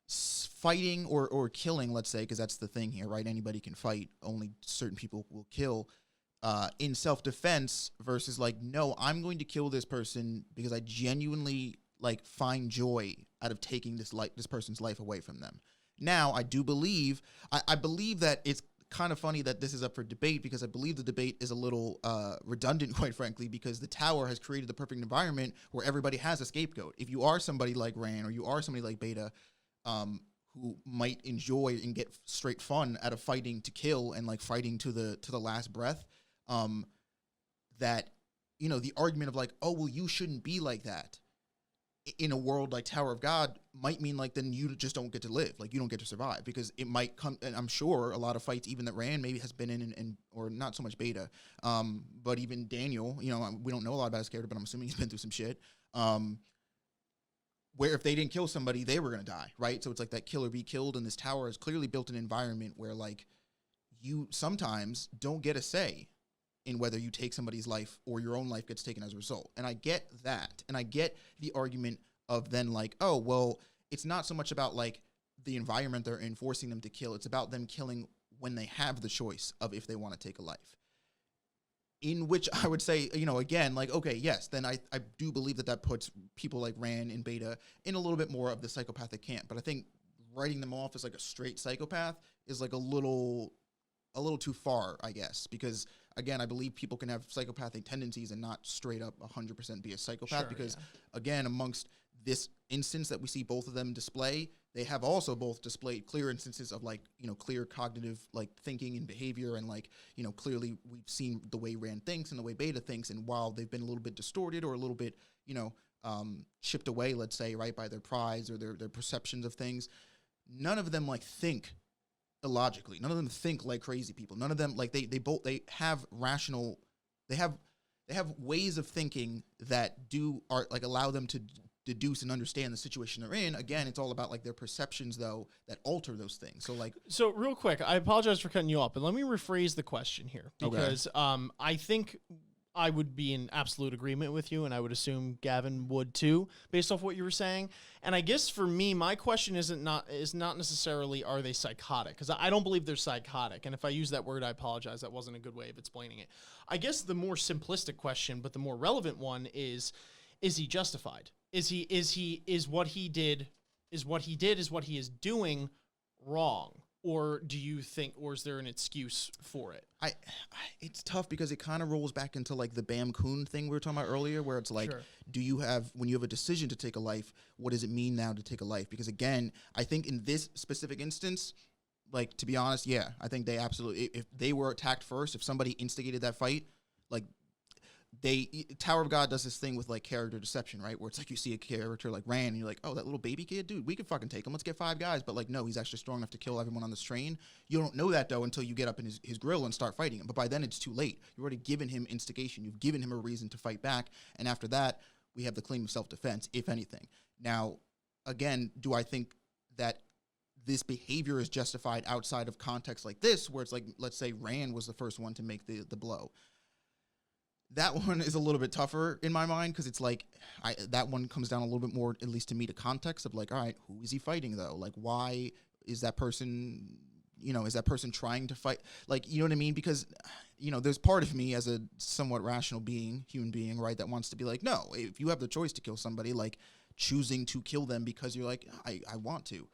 fighting or killing, let's say, because that's the thing here, right? Anybody can fight, only certain people will kill. In self-defense versus like, no, I'm going to kill this person because I genuinely like find joy out of taking this person's life away from them. Now, I do believe, I believe that it's kind of funny that this is up for debate because I believe the debate is a little redundant, quite frankly, because the tower has created the perfect environment where everybody has a scapegoat. If you are somebody like Ran or you are somebody like Beta, who might enjoy and get straight fun out of fighting to kill and like fighting to the last breath, that, the argument of like, oh, well, you shouldn't be like that in a world like Tower of God might mean like, then you just don't get to live. Like you don't get to survive because it might come. And I'm sure a lot of fights, even that Ran maybe has been in and or not so much Beta, but even Daniel, we don't know a lot about his character, but I'm assuming he's been through some shit. Where if they didn't kill somebody, they were going to die. Right. So it's like that kill or be killed. And this tower has clearly built an environment where like you sometimes don't get a say in whether you take somebody's life or your own life gets taken as a result. And I get that. And I get the argument of then like, oh, well, it's not so much about like the environment they're in forcing them to kill. It's about them killing when they have the choice of if they want to take a life. In which I would say, again, like, okay, yes, then I do believe that puts people like Ran and Beta in a little bit more of the psychopathic camp. But I think writing them off as like a straight psychopath is like a little too far, I guess, because again, I believe people can have psychopathic tendencies and not straight up 100% be a psychopath. Sure, because again, amongst this instance that we see both of them display, they have also both displayed clear instances of like, clear cognitive like thinking and behavior. And like, clearly we've seen the way Ran thinks and the way Beta thinks. And while they've been a little bit distorted or a little bit, chipped away, let's say, right, by their prides or their perceptions of things, none of them like think illogically. None of them think like crazy people. None of them like they have rational, they have ways of thinking that allow them to deduce and understand the situation they're in. Again, it's all about like their perceptions though that alter those things. So real quick, I apologize for cutting you off, but let me rephrase the question here because I think I would be in absolute agreement with you, and I would assume Gavin would too, based off what you were saying. And I guess for me, my question is not necessarily are they psychotic, because I don't believe they're psychotic. And if I use that word, I apologize. That wasn't a good way of explaining it. I guess the more simplistic question, but the more relevant one is he justified? Is what he is doing wrong? Or do you think, or is there an excuse for it? It's tough because it kind of rolls back into like the Bam Kuhn thing we were talking about earlier, where it's like, sure, when you have a decision to take a life, what does it mean now to take a life? Because again, I think in this specific instance, like, to be honest, I think they absolutely, if they were attacked first, if somebody instigated that fight, like, Tower of God does this thing with like character deception, right? Where it's like you see a character like Rand, and you're like, oh, that little baby kid, dude, we could fucking take him. Let's get 5 guys. But like, no, he's actually strong enough to kill everyone on this train. You don't know that though until you get up in his grill and start fighting him. But by then it's too late. You've already given him instigation. You've given him a reason to fight back. And after that, we have the claim of self-defense, if anything. Now, again, do I think that this behavior is justified outside of context like this, where it's like, let's say Rand was the first one to make the blow? That one is a little bit tougher in my mind, because it's like that one comes down a little bit more, at least to me, to context of like, all right, who is he fighting though? Like, why is that person, is that person trying to fight? Like, you know what I mean? Because, there's part of me as a somewhat rational human being, right, that wants to be like, no, if you have the choice to kill somebody, like choosing to kill them because you're like, I want to.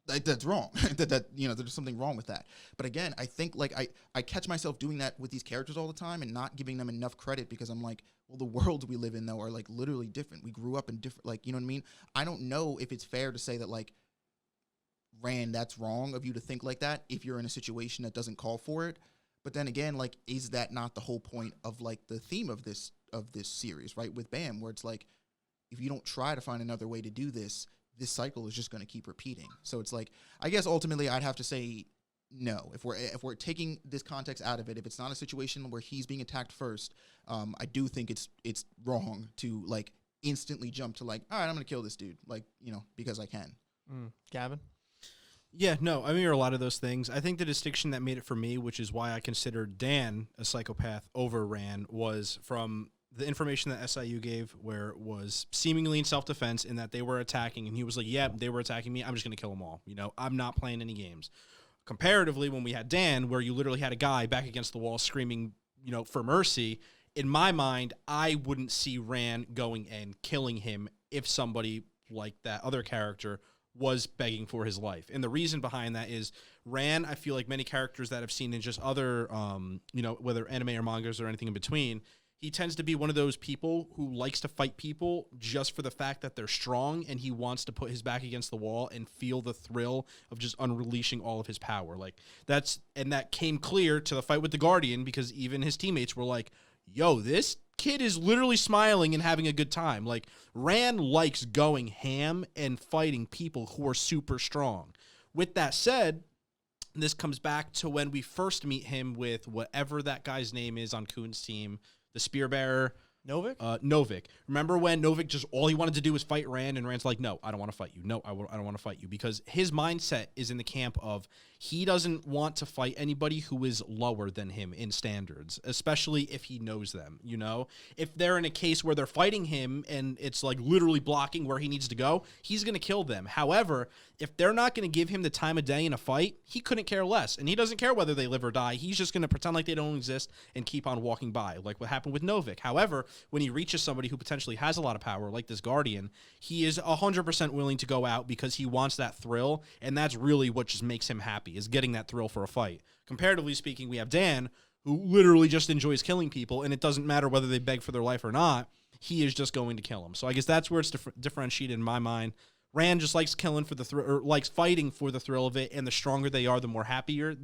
Like, that's wrong. There's something wrong with that. But again, I think like I catch myself doing that with these characters all the time and not giving them enough credit, because I'm like, well, the world we live in though are like literally different. We grew up in different, like, you know what I mean? I don't know if it's fair to say that like, Rand, that's wrong of you to think like that if you're in a situation that doesn't call for it. But then again, like, is that not the whole point of like the theme of this series, right? With Bam, where it's like, if you don't try to find another way to do this cycle is just going to keep repeating. So it's like, I guess ultimately I'd have to say no. If we're taking this context out of it, if it's not a situation where he's being attacked first, I do think it's wrong to like instantly jump to like, all right, I'm going to kill this dude, like, because I can. Gavin? Yeah, no, I mean, there are a lot of those things. I think the distinction that made it for me, which is why I considered Dan a psychopath over Rand, was from the information that SIU gave, where it was seemingly in self-defense in that they were attacking, and he was like, yeah, they were attacking me, I'm just going to kill them all. I'm not playing any games. Comparatively, when we had Dan, where you literally had a guy back against the wall screaming, for mercy, in my mind, I wouldn't see Rand going and killing him if somebody like that other character was begging for his life. And the reason behind that is Rand, I feel like many characters that I've seen in just other, whether anime or mangas or anything in between, he tends to be one of those people who likes to fight people just for the fact that they're strong, and he wants to put his back against the wall and feel the thrill of just unleashing all of his power. Like, that came clear to the fight with the Guardian, because even his teammates were like, yo, this kid is literally smiling and having a good time. Like, Rand likes going ham and fighting people who are super strong. With that said, this comes back to when we first meet him with whatever that guy's name is on Kuhn's team, the spear bearer. Novik? Novik. Remember when Novik just all he wanted to do was fight Rand, and Rand's like, no, I don't want to fight you. No, I don't want to fight you. Because his mindset is in the camp of he doesn't want to fight anybody who is lower than him in standards, especially if he knows them, If they're in a case where they're fighting him and it's like literally blocking where he needs to go, he's going to kill them. However, if they're not going to give him the time of day in a fight, he couldn't care less. And he doesn't care whether they live or die. He's just going to pretend like they don't exist and keep on walking by, like what happened with Novik. However, when he reaches somebody who potentially has a lot of power, like this Guardian, he is 100% willing to go out because he wants that thrill, and that's really what just makes him happy, is getting that thrill for a fight. Comparatively speaking, we have Dan, who literally just enjoys killing people, and it doesn't matter whether they beg for their life or not, he is just going to kill them. So I guess that's where it's differentiated in my mind. Rand just likes killing for the or likes fighting for the thrill of it, and the stronger they are, the more happier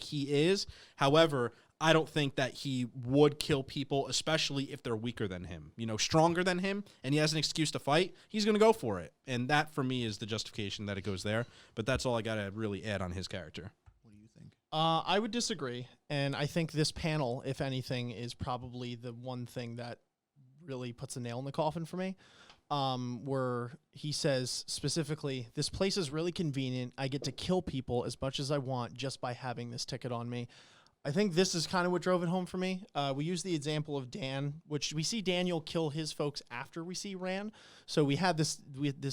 he is. However, I don't think that he would kill people, especially if they're weaker than him. Stronger than him, and he has an excuse to fight, he's going to go for it. And that, for me, is the justification that it goes there. But that's all I got to really add on his character. What do you think? I would disagree. And I think this panel, if anything, is probably the one thing that really puts a nail in the coffin for me. Where he says specifically, this place is really convenient. I get to kill people as much as I want just by having this ticket on me. I think this is kind of what drove it home for me. We use the example of Dan, which we see Daniel kill his folks after we see Rand. So we had this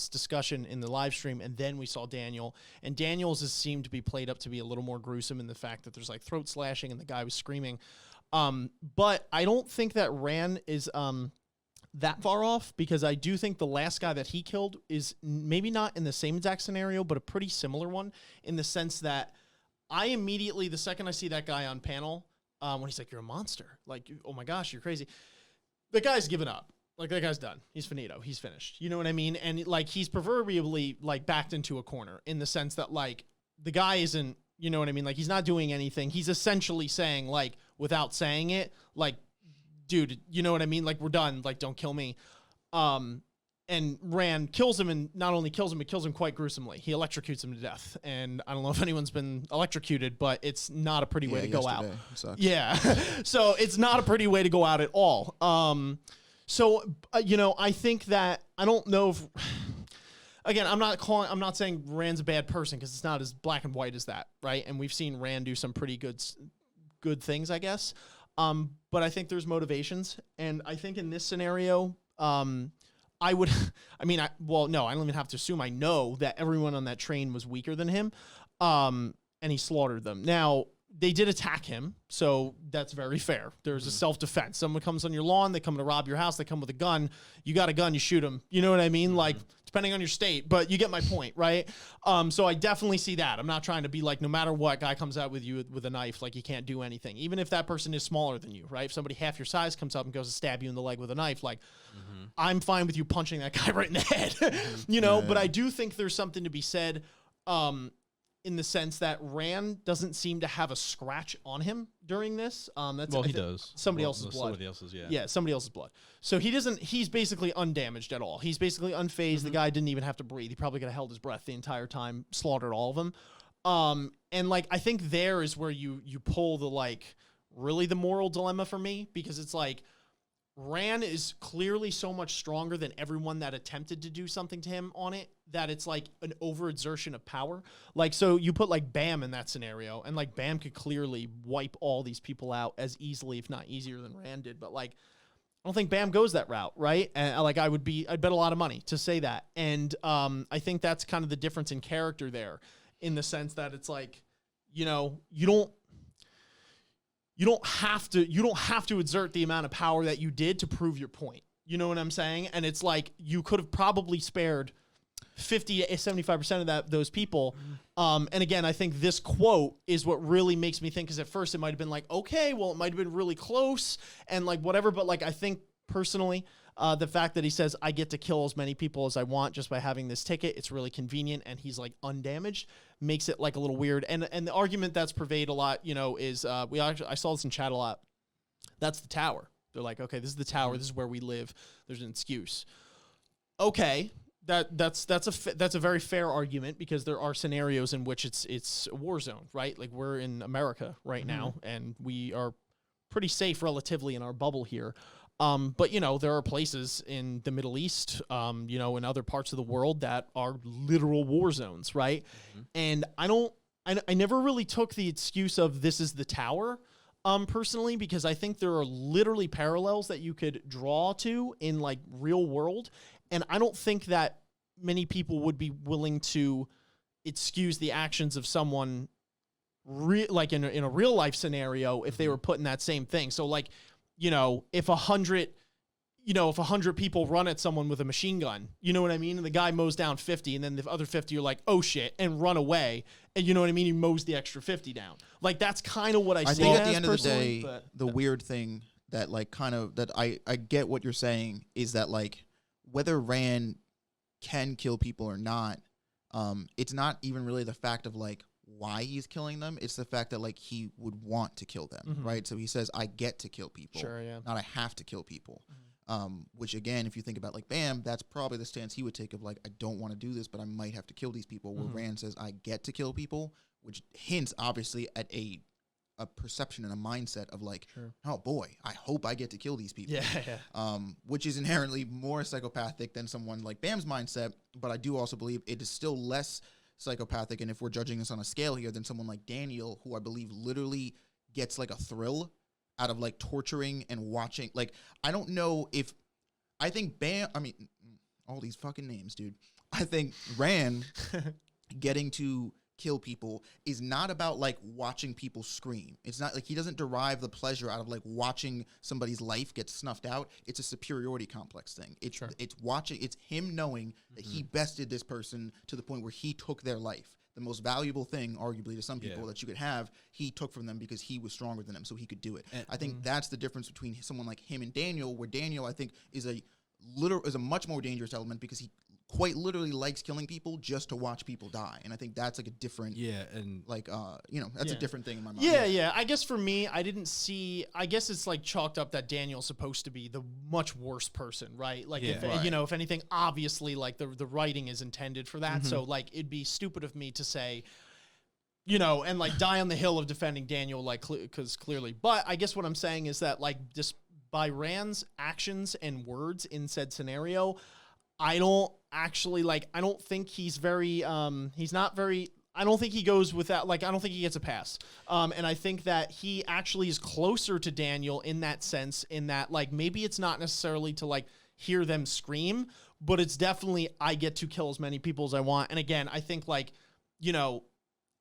discussion in the live stream, and then we saw Daniel. And Daniel's seemed to be played up to be a little more gruesome in the fact that there's like throat slashing and the guy was screaming. But I don't think that Rand is that far off, because I do think the last guy that he killed is maybe not in the same exact scenario, but a pretty similar one, in the sense that I immediately, the second I see that guy on panel, when he's like, you're a monster. Like, oh my gosh, you're crazy. The guy's given up. Like, that guy's done. He's finito. He's finished. You know what I mean? And like, he's proverbially like backed into a corner, in the sense that like the guy isn't, you know what I mean? Like, he's not doing anything. He's essentially saying, like, without saying it, like, dude, you know what I mean? Like, we're done. Like, don't kill me. And Rand kills him, and not only kills him, it kills him quite gruesomely. He electrocutes him to death. And I don't know if anyone's been electrocuted, but it's not a pretty way to go out. Sucks. Yeah. So it's not a pretty way to go out at all. You know, I think that, I don't know if, again, I'm not saying Rand's a bad person, because it's not as black and white as that, right? And we've seen Rand do some pretty good things, I guess. But I think there's motivations. And I think in this scenario, I don't even have to assume. I know that everyone on that train was weaker than him, and he slaughtered them. Now, they did attack him, so that's very fair. There's a self-defense. Someone comes on your lawn, they come to rob your house, they come with a gun. You got a gun, you shoot them. You know what I mean? Like, depending on your state, but you get my point, right? So I definitely see that. I'm not trying to be like, no matter what, guy comes out with you with a knife, like, you can't do anything. Even if that person is smaller than you, right? If somebody half your size comes up and goes to stab you in the leg with a knife, like, I'm fine with you punching that guy right in the head, you know? But I do think there's something to be said, in the sense that Rand doesn't seem to have a scratch on him during this. He does. Somebody else's blood. Somebody else's, yeah. Yeah, somebody else's blood. So he's basically undamaged at all. He's basically unfazed. The guy didn't even have to breathe. He probably could have held his breath the entire time, slaughtered all of them. And like, I think there is where you pull the, like, really the moral dilemma for me, because it's like, Rand is clearly so much stronger than everyone that attempted to do something to him on it, that it's like an overexertion of power. Like, so you put like Bam in that scenario, and like Bam could clearly wipe all these people out as easily, if not easier, than Rand did. But like, I don't think Bam goes that route, right? And like, I'd bet a lot of money to say that. And I think that's kind of the difference in character there, in the sense that it's like, you know, you don't have to exert the amount of power that you did to prove your point. You know what I'm saying? And it's like, you could have probably spared 50 to 75% of those people. And again, I think this quote is what really makes me think, because at first it might have been like, okay, well, it might have been really close and like whatever. But like, I think personally, the fact that he says, I get to kill as many people as I want just by having this ticket, it's really convenient, and he's like undamaged, makes it like a little weird. And the argument that's pervaded a lot, you know, is I saw this in chat a lot. That's the tower. They're like, okay, this is the tower. This is where we live. There's an excuse. Okay, that's a very fair argument, because there are scenarios in which it's a war zone, right? Like, we're in America right now, and we are pretty safe relatively in our bubble here. But, you know, there are places in the Middle East, you know, in other parts of the world that are literal war zones, right? And I never really took the excuse of this is the tower, personally, because I think there are literally parallels that you could draw to in, like, real world. And I don't think that many people would be willing to excuse the actions of someone, like, in a real life scenario, if they were put in that same thing. So, like, you know, if 100 people run at someone with a machine gun, you know what I mean? And the guy mows down 50, and then the other 50 are like, oh shit, and run away. And you know what I mean? He mows the extra 50 down. Like, that's kind of what I see. I think at the end of the day, the weird thing that, like, kind of, that I get what you're saying is that, like, whether Rand can kill people or not, it's not even really the fact of, like, why he's killing them. It's the fact that, like, he would want to kill them, right? So he says, I get to kill people, not I have to kill people. Which, again, if you think about, like, Bam, that's probably the stance he would take of, like, I don't want to do this, but I might have to kill these people. Where Rand says, I get to kill people, which hints, obviously, at a perception and a mindset of, like, oh boy, I hope I get to kill these people. Which is inherently more psychopathic than someone like Bam's mindset, but I do also believe it is still less psychopathic, and if we're judging this on a scale here, than someone like Daniel, who I believe literally gets, like, a thrill out of, like, torturing and watching. Like, I don't know if, I think Bam, I mean, all these fucking names, dude. I think Rand getting to kill people is not about, like, watching people scream. It's not like he doesn't derive the pleasure out of, like, watching somebody's life get snuffed out. It's a superiority complex thing. It's watching, it's him knowing that he bested this person to the point where he took their life. The most valuable thing, arguably, to some people that you could have, he took from them because he was stronger than them, so he could do it. And I think that's the difference between someone like him and Daniel, where Daniel, I think, is a much more dangerous element, because he quite literally likes killing people just to watch people die. And I think that's like a different, and like, that's a different thing in my mind. Yeah. I guess for me, I guess it's like chalked up that Daniel's supposed to be the much worse person, right? Like, if anything, obviously, like the writing is intended for that. So like, it'd be stupid of me to say, and like die on the hill of defending Daniel, like, because clearly, but I guess what I'm saying is that like just by Rand's actions and words in said scenario, I don't think he's very, he's not very, I don't think he goes with that. Like, I don't think he gets a pass. And I think that he actually is closer to Daniel in that sense, in that, like, maybe it's not necessarily to, like, hear them scream, but it's definitely, I get to kill as many people as I want. And again, I think, like,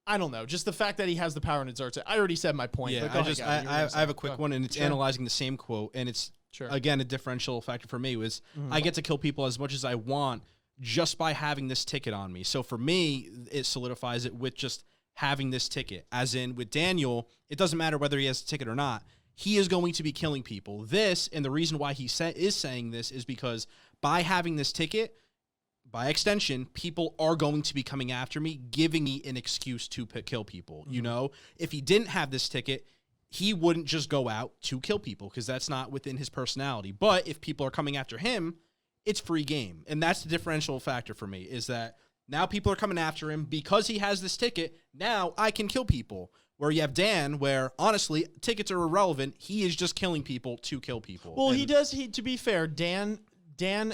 I don't know, just the fact that he has the power and exerts it. I already said my point. Yeah, but I have a quick one, and it's analyzing the same quote, and it's, again, a differential factor for me was I get to kill people as much as I want just by having this ticket on me. So for me, it solidifies it with just having this ticket. As in, with Daniel, it doesn't matter whether he has a ticket or not. He is going to be killing people. This, and the reason why he is saying this is because by having this ticket, by extension, people are going to be coming after me, giving me an excuse to kill people. If he didn't have this ticket, he wouldn't just go out to kill people because that's not within his personality. But if people are coming after him, it's free game. And that's the differential factor for me, is that now people are coming after him because he has this ticket. Now I can kill people. Where you have Dan, where honestly, tickets are irrelevant. He is just killing people to kill people. Well, to be fair, Dan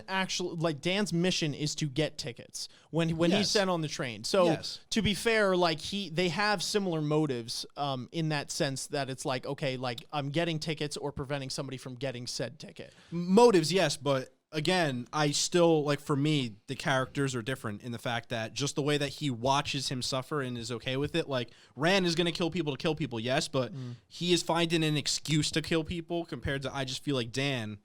actually, like, Dan's mission is to get tickets when he's sent on the train. So to be fair, like, they have similar motives in that sense, that it's like, okay, like, I'm getting tickets or preventing somebody from getting said ticket. Motives, yes, but again, I still, like, for me, the characters are different in the fact that just the way that he watches him suffer and is okay with it. Like, Rand is going to kill people, yes, but he is finding an excuse to kill people compared to, I just feel like Dan,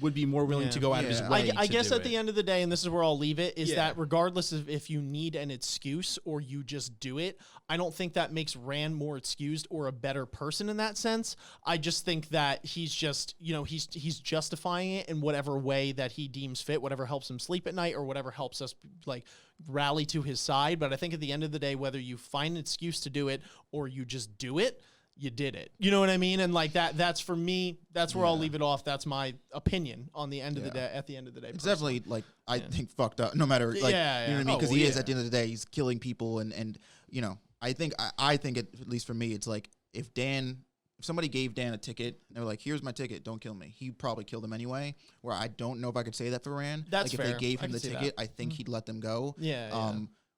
would be more willing to go out of his way. I guess at the end of the day, and this is where I'll leave it, is that regardless of if you need an excuse or you just do it, I don't think that makes Rand more excused or a better person in that sense. I just think that he's just, he's justifying it in whatever way that he deems fit, whatever helps him sleep at night or whatever helps us, like, rally to his side. But I think at the end of the day, whether you find an excuse to do it or you just do it, you did it. You know what I mean? And like that's for me, that's where I'll leave it off. That's my opinion on the end of the day. At the end of the day, it's definitely, like, I think fucked up. No matter, like, you know what I mean? Because he is, at the end of the day, he's killing people, and I think at least for me, it's like if somebody gave Dan a ticket, and they were like, "Here's my ticket, don't kill me," he'd probably kill them anyway. Where I don't know if I could say that for Rand. That's like, fair. If they gave him the ticket, I think he'd let them go.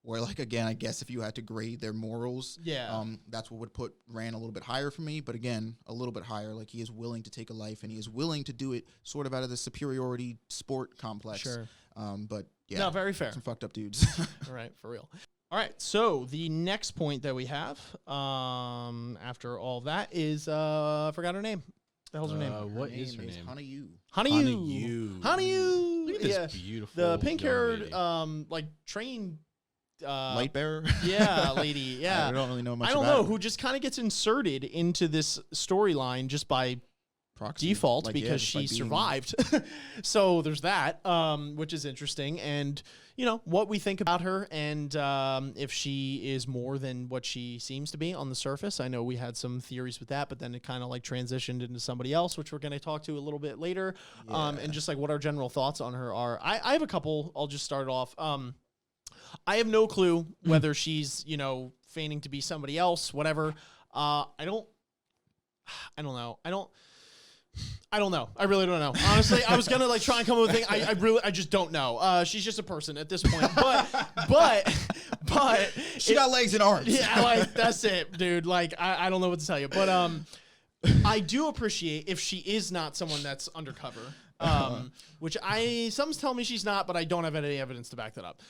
Where, like, again, I guess if you had to grade their morals, that's what would put Rand a little bit higher for me. But again, a little bit higher. Like, he is willing to take a life, and he is willing to do it sort of out of the superiority sport complex. Sure. But yeah, no, very fair. Some fucked up dudes. All right, for real. All right, so the next point that we have after all that is I forgot her name. The hell's her name? What is her name? Hana Yu. Hana Yu. Hana Yu. Look at this beautiful, the pink-haired like train light bearer. Lady. Yeah, I don't really know much. I don't know who just kind of gets inserted into this storyline just by proxy, default, like, because she survived. So there's that, which is interesting, and what we think about her, and if she is more than what she seems to be on the surface. I know we had some theories with that, but then it kind of like transitioned into somebody else, which we're going to talk to a little bit later. And just like what our general thoughts on her are. I have a couple. I'll just start off. I have no clue whether she's, feigning to be somebody else, whatever. I don't know. I don't know. I really don't know. Honestly, I was gonna like try and come up with a thing. I just don't know. She's just a person at this point. But she got legs and arms. Yeah, like that's it, dude. Like I don't know what to tell you. But I do appreciate if she is not someone that's undercover. Which some tell me she's not, but I don't have any evidence to back that up.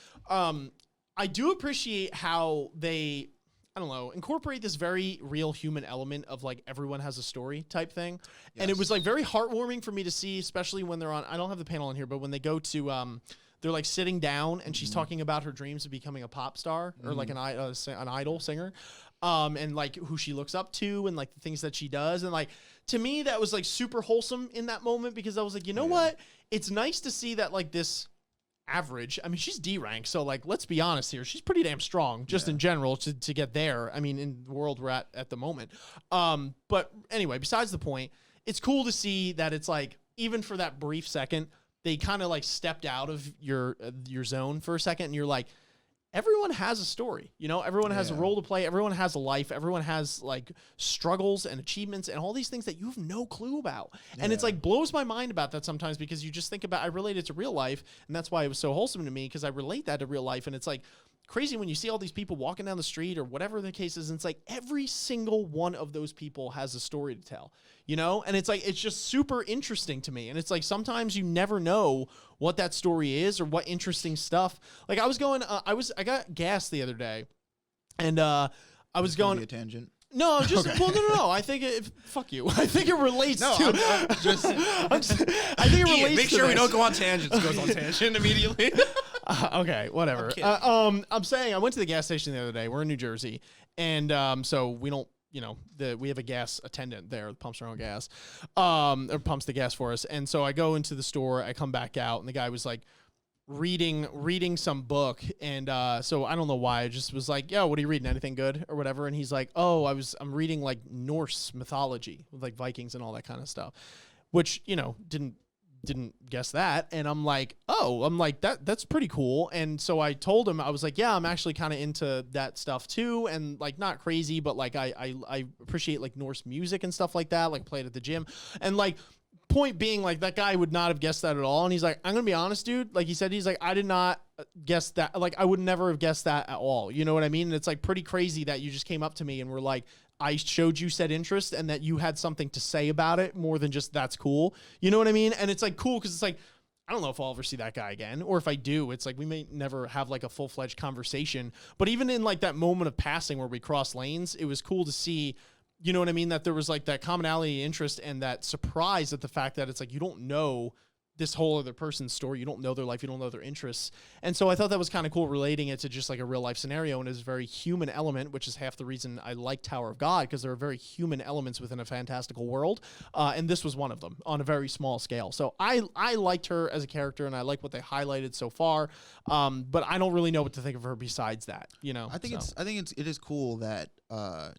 I do appreciate how they, I don't know, incorporate this very real human element of like everyone has a story type thing. Yes. And it was like very heartwarming for me to see, especially when they're on, I don't have the panel in here, but when they go to, they're like sitting down and she's talking about her dreams of becoming a pop star or like an idol singer. And like who she looks up to and like the things that she does. And like, to me, that was like super wholesome in that moment because I was like, you know what? It's nice to see that like this average. I mean, she's D rank, so like, let's be honest here. She's pretty damn strong, just in general, to get there. I mean, in the world we're at the moment. But anyway, besides the point, it's cool to see that it's like, even for that brief second, they kind of like stepped out of your zone for a second, and you're like, everyone has a story, you know, everyone has a role to play. Everyone has a life. Everyone has like struggles and achievements and all these things that you have no clue about. And it's like blows my mind about that sometimes, because you just think about, I relate it to real life. And that's why it was so wholesome to me, because I relate that to real life. And it's like crazy when you see all these people walking down the street or whatever the case is. And it's like every single one of those people has a story to tell, you know? And it's like, it's just super interesting to me. And it's like, sometimes you never know what that story is or what interesting stuff. Like I was going, I got gas the other day, and I was going a tangent. No, just well, no. I think fuck you. I think it relates to. I think it relates. Make sure we don't go on tangents. Goes on tangent immediately. Okay, whatever. I'm saying I went to the gas station the other day. We're in New Jersey, and so we don't. You know, we have a gas attendant there that pumps our own gas, or pumps the gas for us. And so I go into the store, I come back out, and the guy was like reading some book. And so I don't know why, I just was like, yo, what are you reading? Anything good or whatever? And he's like, oh, I'm reading like Norse mythology with like Vikings and all that kind of stuff, which, you know, didn't guess that. And I'm like, that's pretty cool. And so I told him, I was like, yeah, I'm actually kind of into that stuff too. And like, not crazy, but like, I appreciate like Norse music and stuff like that, like play it at the gym. And like, point being, like, that guy would not have guessed that at all. And he's like, I'm gonna be honest, dude, like he said, he's like, I did not guess that. Like, I would never have guessed that at all. You know what I mean? And it's like pretty crazy that you just came up to me and were like, I showed you said interest and that you had something to say about it more than just that's cool. You know what I mean? And it's like cool, because it's like, I don't know if I'll ever see that guy again, or if I do, it's like we may never have like a full-fledged conversation. But even in like that moment of passing where we cross lanes, it was cool to see, you know what I mean, that there was like that commonality interest and that surprise at the fact that it's like you don't know this whole other person's story. You don't know their life. You don't know their interests. And so I thought that was kind of cool, relating it to just like a real life scenario, and it's a very human element, which is half the reason I like Tower of God, because there are very human elements within a fantastical world. And this was one of them on a very small scale. So I liked her as a character, and I like what they highlighted so far. But I don't really know what to think of her besides that, you know? I think it is cool that,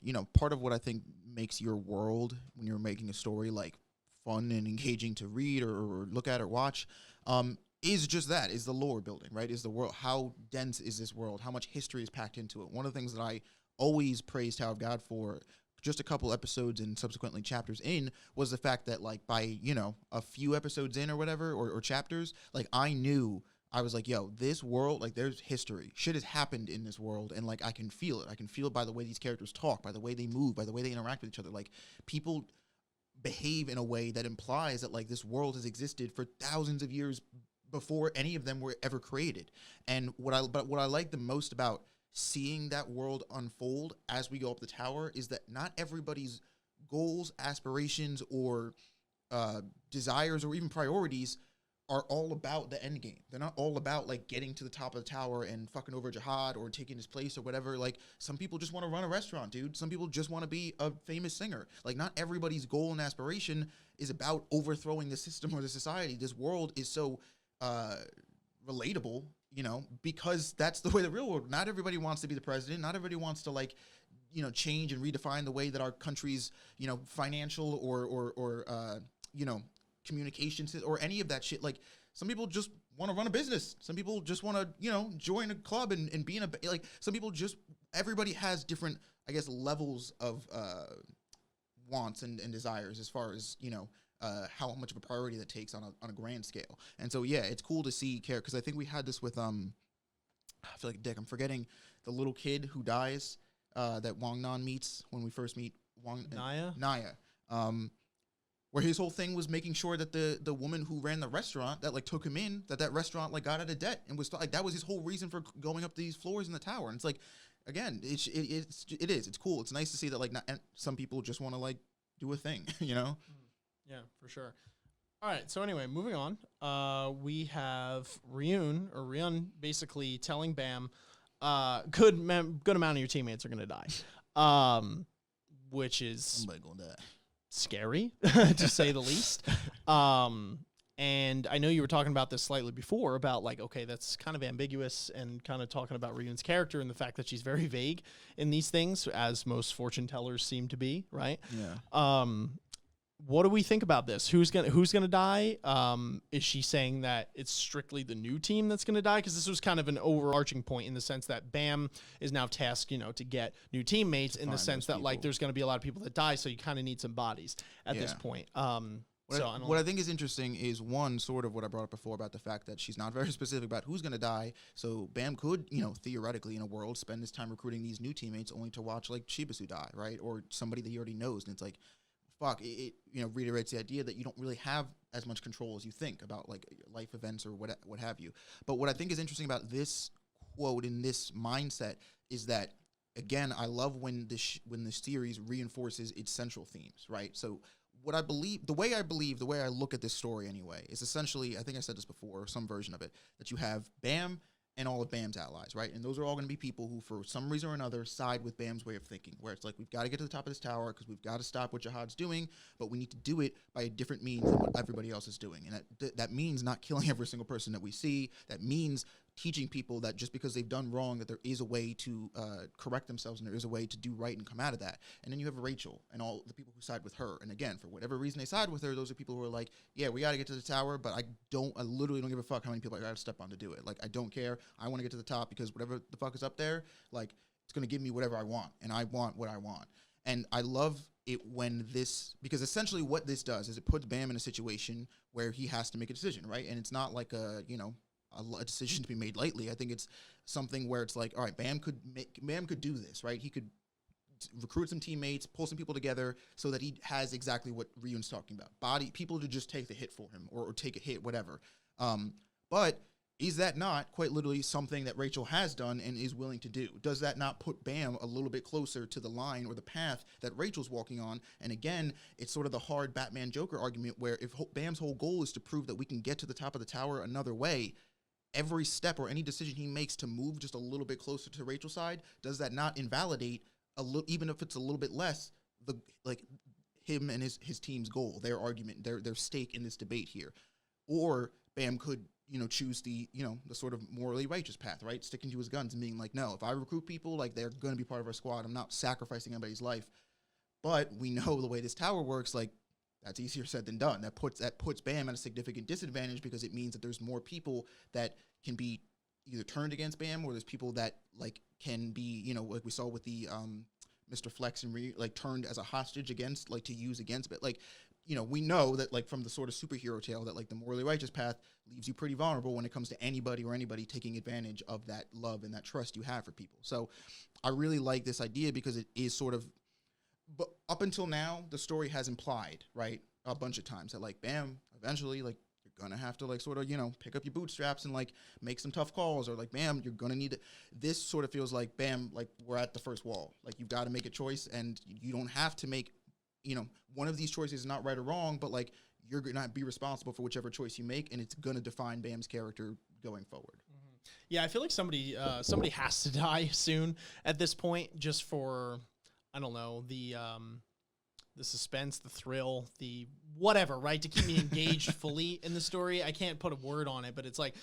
you know, part of what I think makes your world when you're making a story like fun and engaging to read or look at or watch, is just that, is the lore building, right? Is the world, how dense is this world? How much history is packed into it? One of the things that I always praised Tower of God for, just a couple episodes and subsequently chapters in, was the fact that like by, you know, a few episodes in or whatever, or chapters, like I knew, I was like, yo, this world, like there's history. Shit has happened in this world, and like I can feel it. I can feel it by the way these characters talk, by the way they move, by the way they interact with each other. Like people behave in a way that implies that like this world has existed for thousands of years before any of them were ever created. And what I like the most about seeing that world unfold as we go up the tower is that not everybody's goals, aspirations, or desires, or even priorities are all about the end game. They're not all about like getting to the top of the tower and fucking over Jihad or taking his place or whatever. Like some people just want to run a restaurant, dude. Some people just want to be a famous singer. Like not everybody's goal and aspiration is about overthrowing the system or the society. This world is so relatable, you know, because that's the way the real world. Not everybody wants to be the president. Not everybody wants to like, you know, change and redefine the way that our country's, you know, financial or you know, communications or any of that shit. Like some people just want to run a business. Some people just want to, you know, join a club and be in a, like some people just, everybody has different, I guess, levels of wants and desires as far as, you know, how much of a priority that takes on a grand scale. And so, yeah, it's cool to see because I think we had this with, I feel like a dick. I'm forgetting the little kid who dies that Wangnan meets when we first meet Naya. Where his whole thing was making sure that the woman who ran the restaurant that like took him in, that restaurant like got out of debt and was like, that was his whole reason for going up these floors in the tower. And it's like, again, it's cool. It's nice to see that like not, some people just want to like do a thing, you know? Yeah, for sure. All right. So anyway, moving on, we have Ryune basically telling Bam, good amount of your teammates are going to die. Which is somebody gonna die. Scary to say the least. And And I know you were talking about this slightly before about like, okay, that's kind of ambiguous and kind of talking about Ryun's character and the fact that she's very vague in these things, as most fortune tellers seem to be, right? Yeah. What do we think about this? Who's gonna die? Is she saying that it's strictly the new team that's gonna die? Because this was kind of an overarching point in the sense that Bam is now tasked, to get new teammates. In the sense that like there's gonna be a lot of people that die, so you kind of need some bodies at this point. What I think is interesting is one sort of what I brought up before about the fact that she's not very specific about who's going to die. So Bam could, theoretically in a world spend his time recruiting these new teammates only to watch like Shibasu die, right? Or somebody that he already knows. And it's like, fuck, it reiterates the idea that you don't really have as much control as you think about like life events or what have you. But what I think is interesting about this quote in this mindset is that, again, I love when this series reinforces its central themes, right? So what I believe, the way I look at this story anyway, is essentially, I think I said this before, or some version of it, that you have Bam and all of Bam's allies, right? And those are all going to be people who, for some reason or another, side with Bam's way of thinking, where it's like, we've got to get to the top of this tower because we've got to stop what Jihad's doing, but we need to do it by a different means than what everybody else is doing. And that means not killing every single person that we see. That means teaching people that just because they've done wrong, that there is a way to correct themselves and there is a way to do right and come out of that. And then you have Rachel and all the people who side with her. And again, for whatever reason they side with her, those are people who are like, yeah, we got to get to the tower, but I literally don't give a fuck how many people I got to step on to do it. Like, I don't care. I want to get to the top because whatever the fuck is up there, like, it's going to give me whatever I want. And I want what I want. And I love it when because essentially what this does is it puts Bam in a situation where he has to make a decision, right? And it's not like a decision to be made lightly. I think it's something where it's like, all right, Bam could do this, right? He could recruit some teammates, pull some people together so that he has exactly what Ryun's talking about. People to just take the hit for him or take a hit, whatever. But is that not quite literally something that Rachel has done and is willing to do? Does that not put Bam a little bit closer to the line or the path that Rachel's walking on? And again, it's sort of the hard Batman Joker argument where if Bam's whole goal is to prove that we can get to the top of the tower another way, every step or any decision he makes to move just a little bit closer to Rachel's side, does that not invalidate even if it's a little bit less, him and his team's goal, their argument, their stake in this debate here? Or Bam could, choose the sort of morally righteous path, right? Sticking to his guns and being like, no, if I recruit people, like, they're going to be part of our squad. I'm not sacrificing anybody's life. But we know the way this tower works, like, that's easier said than done. That puts Bam at a significant disadvantage because it means that there's more people that can be either turned against Bam or there's people that like can be, like we saw with the Mr. Flex and turned as a hostage against, like, to use against. But like, we know that like from the sort of superhero tale that like the morally righteous path leaves you pretty vulnerable when it comes to anybody taking advantage of that love and that trust you have for people. So I really like this idea because it is sort of, but up until now, the story has implied, right, a bunch of times that, like, Bam, eventually, like, you're going to have to, like, sort of, pick up your bootstraps and, like, make some tough calls. Or, like, Bam, you're going to need it. This sort of feels like, Bam, like, we're at the first wall. Like, you've got to make a choice, and you don't have to make, one of these choices is not right or wrong, but, like, you're going to be responsible for whichever choice you make, and it's going to define Bam's character going forward. Mm-hmm. Yeah, I feel like somebody has to die soon at this point just for... I don't know, the suspense, the thrill, the whatever, right? To keep me engaged fully in the story. I can't put a word on it, but it's like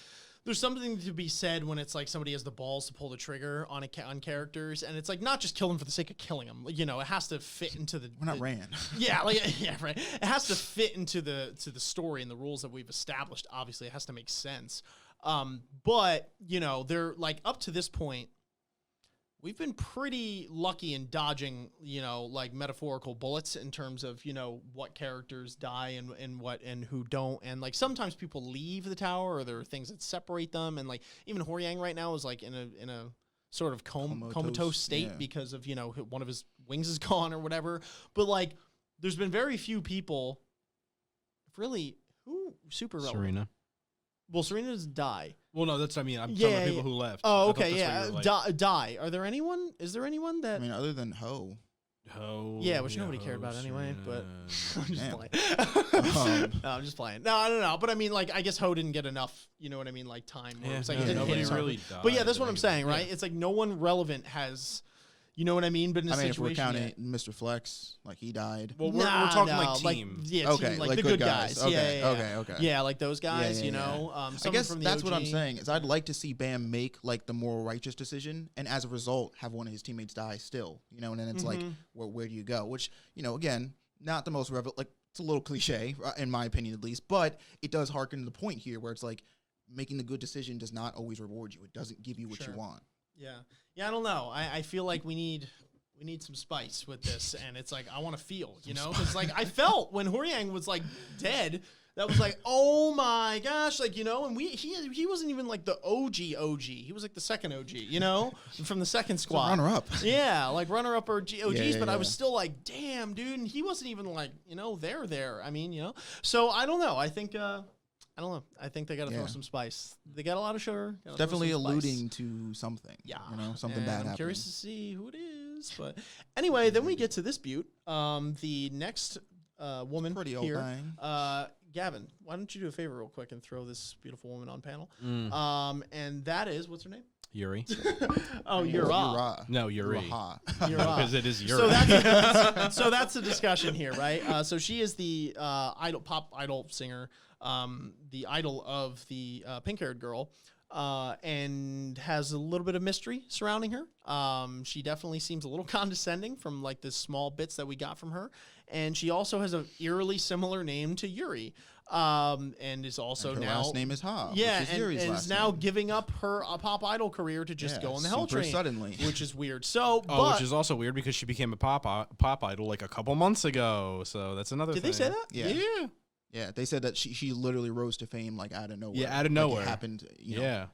there's something to be said when it's like somebody has the balls to pull the trigger on characters, and it's like not just kill them for the sake of killing them. It has to fit into the. We're not Rand. Yeah, right. It has to fit into the story and the rules that we've established. Obviously, it has to make sense. But they're like up to this point. We've been pretty lucky in dodging, like metaphorical bullets in terms of, what characters die and who don't. And like sometimes people leave the tower or there are things that separate them. And like even Horyang right now is like in a sort of comatose state because of, one of his wings is gone or whatever. But like there's been very few people really who super relevant. Serena. Well, Serena doesn't die. Well, no, that's what I mean. I'm talking about people who left. Oh, okay, yeah. Die. Are there anyone? Is there anyone that... I mean, other than Ho. Yeah, which nobody cared about anyway, but... I'm just playing. No, I'm just playing. No. But I mean, like, I guess Ho didn't get enough, you know what I mean, like, time. Where it was like, nobody really died. But yeah, that's what I'm saying, right? It's like no one relevant has... You know what I mean? But in a I mean, if situation, we're counting Mr. Flex, like he died. Well, we're talking like team. Okay, team, like like the good good guys. guys. Okay, Yeah. okay. Yeah, like those guys, Yeah, you yeah, know. I guess from the that's what I'm OG. saying. Is I'd like to see Bam make like the more righteous decision, and as a result, have one of his teammates die still. You know, and then it's like, where do you go? Which, you know, again, not the most like it's a little cliche in my opinion at least, but it does harken to the point here where it's like making the good decision does not always reward you. It doesn't give you what you want. Yeah, I don't know. I feel like we need some spice with this, and it's like I want to feel, you know, because like I felt when Huryang was like dead, that was like, oh my gosh, like, you know, and he wasn't even like the OG, he was like the second OG, you know, from the second squad, runner up, yeah, like runner up or OGs, but I was yeah. still like, damn, dude, and he wasn't even like, you know, there. I mean, you know, so I don't know. I think. I don't know. I think they got to throw some spice. They got a lot of sugar. Definitely alluding to something. Yeah. You know, something and bad I'm happening. curious to see who it is. But anyway, then we get to this butte. The next woman Pretty old here. thing. Gavin, why don't you do a favor real quick and throw this beautiful woman on panel? And that is, what's her name? Yuri. Oh, Yura. No, Yuri. Yura. Because it is Yuri. So that's the discussion here, right? So she is the pop idol singer, the idol of the pink-haired girl, and has a little bit of mystery surrounding her. She definitely seems a little condescending from like the small bits that we got from her, and she also has an eerily similar name to Yuri. And is also her now last name is Ha. yeah, which is Yuri's and last is now name. giving up her pop idol career to just go on the Hell super Train suddenly. which is weird. So, which is also weird because she became a pop idol like a couple months ago. So that's another did thing. they say that? Yeah. Yeah, they said that she literally rose to fame like out of nowhere. Yeah, out of Like, nowhere. it happened. You know, Yeah.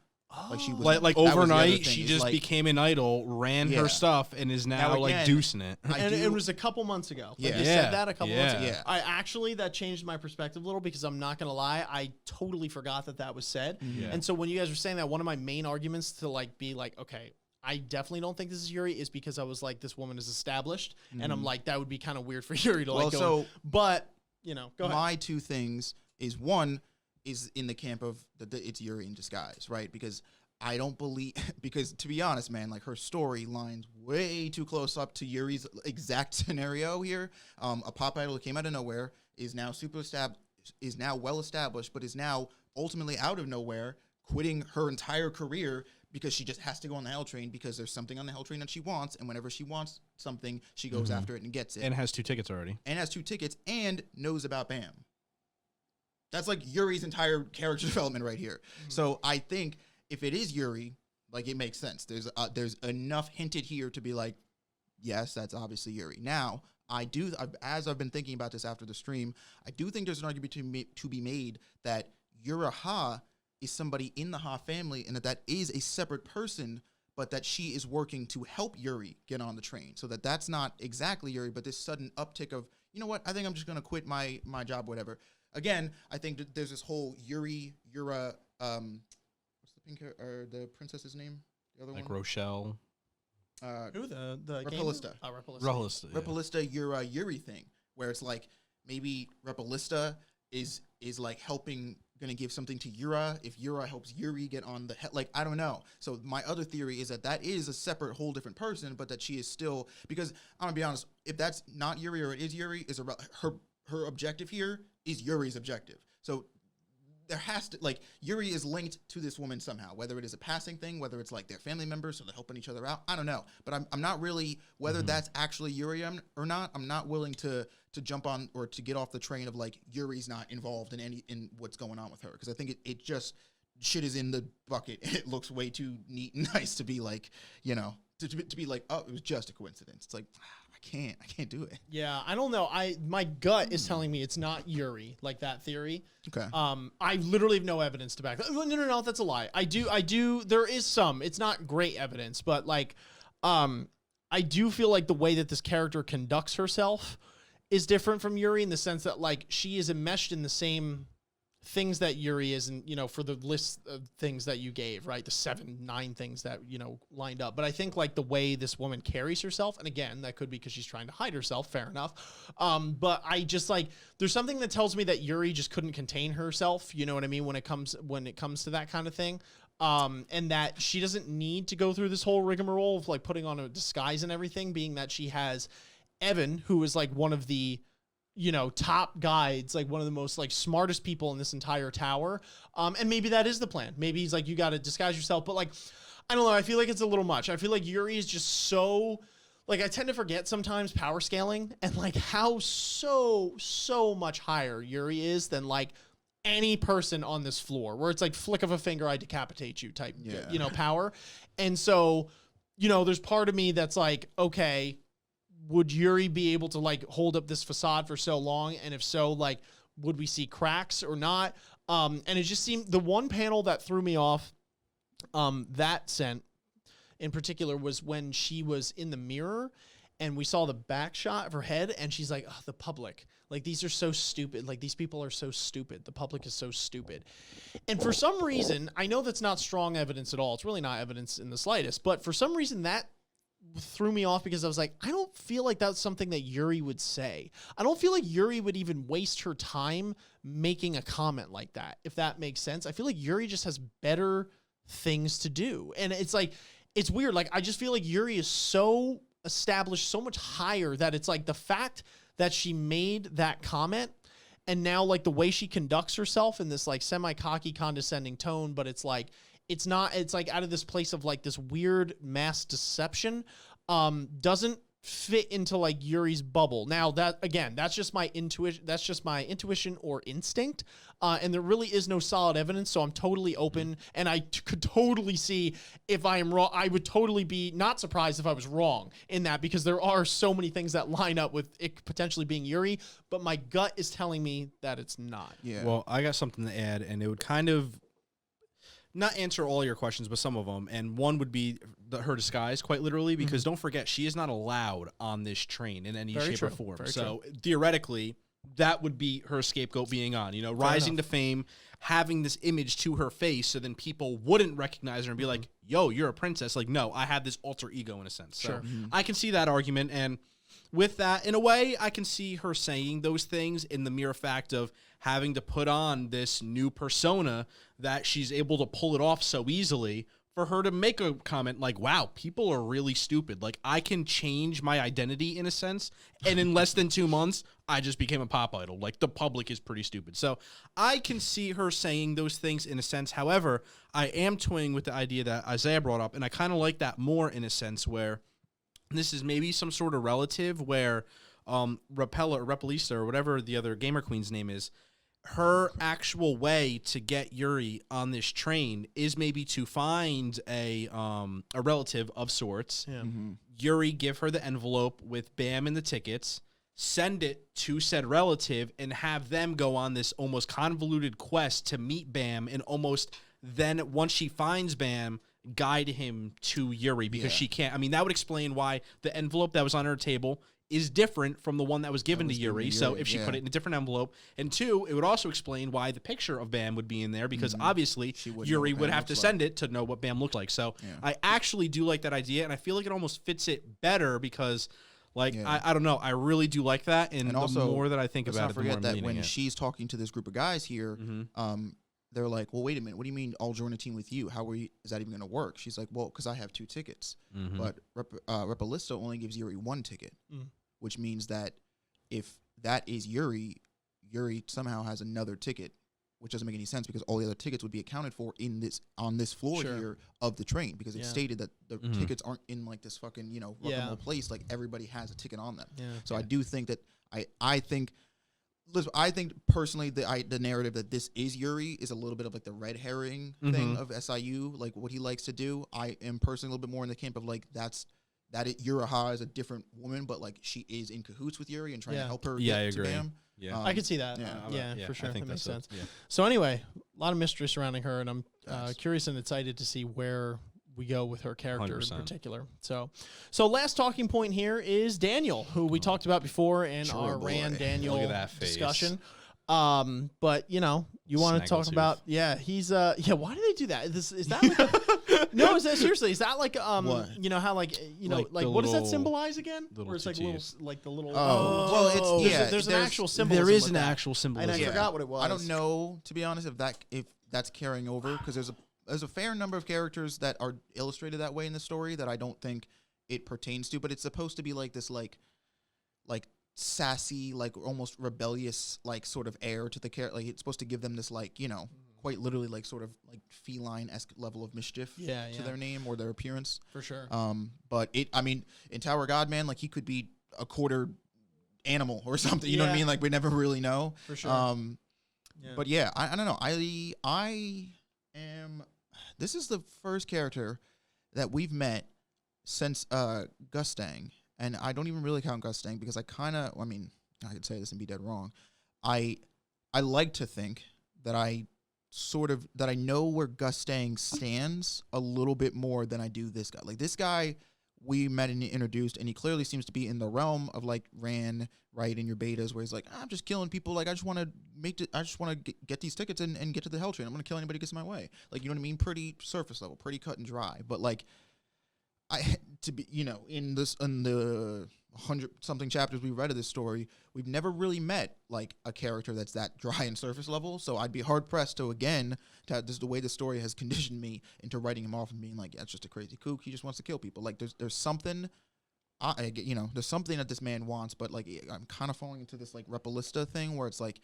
like she was Like that was the other overnight, thing, she is just like, became an idol, ran her Yeah. stuff, and is now like again, deucing it. And it was a couple months ago. Like Yeah. they Yeah. said that a couple months ago. Yeah. I actually, that changed my perspective a little because I'm not going to lie. I totally forgot that was said. Yeah. And so when you guys were saying that, one of my main arguments to like be like, okay, I definitely don't think this is Yuri is because I was like, this woman is established. And I'm like, that would be kind of weird for Yuri to like go. so But, you know, go ahead. my two things is one is in the camp of it's Yuri in disguise, right? Because I don't believe because to be honest, man, like her story lines way too close up to Yuri's exact scenario here. A pop idol who came out of nowhere is now is now well established, but is now ultimately out of nowhere, quitting her entire career because she just has to go on the Hell Train because there's something on the Hell Train that she wants, and whenever she wants something, she goes after it and gets it. And has 2 tickets already. And has 2 tickets and knows about Bam. That's like Yuri's entire character development right here. So I think if it is Yuri, like it makes sense. There's enough hinted here to be like, yes, that's obviously Yuri. Now, as I've been thinking about this after the stream, I do think there's an argument to be made that Yura Ha is somebody in the Ha family and that is a separate person, but that she is working to help Yuri get on the train. So that's not exactly Yuri, but this sudden uptick of, you know what, I think I'm just going to quit my job, whatever. Again, I think that there's this whole Yura, what's the pink hair, or the princess's name? The other Like one? Rochelle. Who the Repellista. Oh, Repellista. Repellista. Yeah. Repellista Yuri thing, where it's like maybe Repellista is like gonna give something to Yura if Yura helps Yuri get on the like I don't know. So my other theory is that is a separate whole different person, but that she is still, because I'm gonna be honest, if that's not Yuri or it is Yuri, her objective here is Yuri's objective. So there has to, like, Yuri is linked to this woman somehow, whether it is a passing thing, whether it's like they're family members, so they're helping each other out. I don't know. But I'm not really, whether that's actually Yuri or not, I'm not willing to jump on or to get off the train of like Yuri's not involved in what's going on with her. Because I think it just, shit is in the bucket. It looks way too neat and nice to be like, you know, to be like, oh, it was just a coincidence. It's like, I can't do it. Yeah, I don't know. My gut is telling me it's not Yuri, like that theory. Okay. I literally have no evidence to back. No, that's a lie. I do. There is some. It's not great evidence, but like, I do feel like the way that this character conducts herself is different from Yuri in the sense that like she is enmeshed in the same things that Yuri is, and you know, for the list of things that you gave, right, the 7-9 things that, you know, lined up. But I think like the way this woman carries herself, and again, that could be because she's trying to hide herself, fair enough, but I just like, there's something that tells me that Yuri just couldn't contain herself, you know what I mean, when it comes to that kind of thing. and that she doesn't need to go through this whole rigmarole of like putting on a disguise and everything, being that she has Evan, who is like one of the, you know, top guides, like one of the most like smartest people in this entire tower. And maybe that is the plan. Maybe he's like, you got to disguise yourself. But like, I don't know. I feel like it's a little much. I feel like Yuri is just so, like, I tend to forget sometimes power scaling and like how so much higher Yuri is than like any person on this floor, where it's like flick of a finger, I decapitate you type, you know, power. And so, you know, there's part of me that's like, okay, would Yuri be able to like hold up this facade for so long? And if so, like, would we see cracks or not? And it just seemed, the one panel that threw me off, that scent in particular, was when she was in the mirror and we saw the back shot of her head and she's like, oh, the public, like, these are so stupid. Like, these people are so stupid. The public is so stupid. And for some reason, I know that's not strong evidence at all. It's really not evidence in the slightest, but for some reason that threw me off, because I was like, I don't feel like that's something that Yuri would say. I don't feel like Yuri would even waste her time making a comment like that, if that makes sense. I feel like Yuri just has better things to do. And it's like, it's weird. Like, I just feel like Yuri is so established so much higher that it's like the fact that she made that comment, and now like the way she conducts herself in this like semi-cocky condescending tone, but it's like, it's not, it's like out of this place of like this weird mass deception, doesn't fit into like Yuri's bubble. Now that, again, that's just my intuition or instinct. And there really is no solid evidence. So I'm totally open, and I could totally see if I am wrong. I would totally be not surprised if I was wrong in that, because there are so many things that line up with it potentially being Yuri, but my gut is telling me that it's not. Yeah. Well, I got something to add, and it would kind of not answer all your questions, but some of them. And one would be her disguise, quite literally, because don't forget, she is not allowed on this train in any shape or form. So theoretically, that would be her scapegoat being on, you know, rising to fame, having this image to her face, so then people wouldn't recognize her and be like, yo, you're a princess. Like, no, I have this alter ego in a sense. So I can see that argument. And with that, in a way, I can see her saying those things in the mere fact of having to put on this new persona that she's able to pull it off so easily, for her to make a comment like, wow, people are really stupid. Like, I can change my identity in a sense, and in less than 2 months, I just became a pop idol. Like, the public is pretty stupid. So I can see her saying those things in a sense. However, I am toying with the idea that Isaiah brought up, and I kind of like that more in a sense, where this is maybe some sort of relative where Repellista, or whatever the other gamer queen's name is, her actual way to get Yuri on this train is maybe to find a relative of sorts. Yeah. Yuri give her the envelope with Bam and the tickets, send it to said relative, and have them go on this almost convoluted quest to meet Bam, and almost then, once she finds Bam, guide him to Yuri, because she can't. I mean, that would explain why the envelope that was on her table is different from the one that was given to Yuri. So if she put it in a different envelope, and two, it would also explain why the picture of Bam would be in there, because obviously Yuri would have to send it to know what Bam looked like. So I actually do like that idea, and I feel like it almost fits it better, because like, I don't know, I really do like that, and also, the more that I think about it, the more I'm forget that when it. she's talking to this group of guys here, they're like, well, wait a minute, what do you mean I'll join a team with you? How is that even going to work? She's like, well, because I have 2 tickets. But Repellista only gives Yuri 1 ticket, which means that if that is Yuri, Yuri somehow has another ticket, which doesn't make any sense, because all the other tickets would be accounted for on this floor here of the train, because it's stated that the tickets aren't in like this fucking, you know, roll place. Like, everybody has a ticket on them. So I do think that I think personally the narrative that this is Yuri is a little bit of like the red herring thing of SIU, like what he likes to do. I am personally a little bit more in the camp of like, that Yura Ha is a different woman, but like she is in cahoots with Yuri and trying to help her get to Bam. Yeah, I could see that. Yeah, for sure. I think that makes sense. Yeah. So anyway, a lot of mystery surrounding her, and I'm curious and excited to see where we go with her character 100%. in particular. So last talking point here is Daniel, who we talked about before in our Rand Daniel Look at that face. discussion. But you know, you want to talk about he's why do they do that? Is that like no, is that seriously? Is that like you know how like you know like what does that symbolize again? Where it's like little like the little well it's there's an actual symbolism. There is an actual symbolism. And I forgot what it was. I don't know, to be honest, if that's carrying over, because there's there's a fair number of characters that are illustrated that way in the story that I don't think it pertains to, but it's supposed to be like this like sassy, like almost rebellious, like sort of air to the character. Like it's supposed to give them this like, you know, quite literally like sort of like feline-esque level of mischief to their name or their appearance. For sure. But I mean, in Tower of God, man, like he could be a quarter animal or something. You know what I mean? Like we never really know. For sure. But yeah, I don't know. I am. This is the first character that we've met since Gustang, and I don't even really count Gustang because I could say this and be dead wrong. I like to think that I know where Gustang stands a little bit more than I do this guy. Like this guy, we met and introduced, and he clearly seems to be in the realm of like Ran, right, in your betas, where he's like, I'm just killing people. Like I just want to get these tickets and get to the Hell Train. I'm gonna kill anybody who gets in my way. Like, you know what I mean? Pretty surface level, pretty cut and dry. But like, in the 100-something chapters we read of this story, we've never really met like a character that's that dry and surface level. So I'd be hard pressed to just the way the story has conditioned me into writing him off and being like, that's just a crazy kook. He just wants to kill people. Like there's something, there's something that this man wants, but like I'm kind of falling into this like Repellista thing where it's like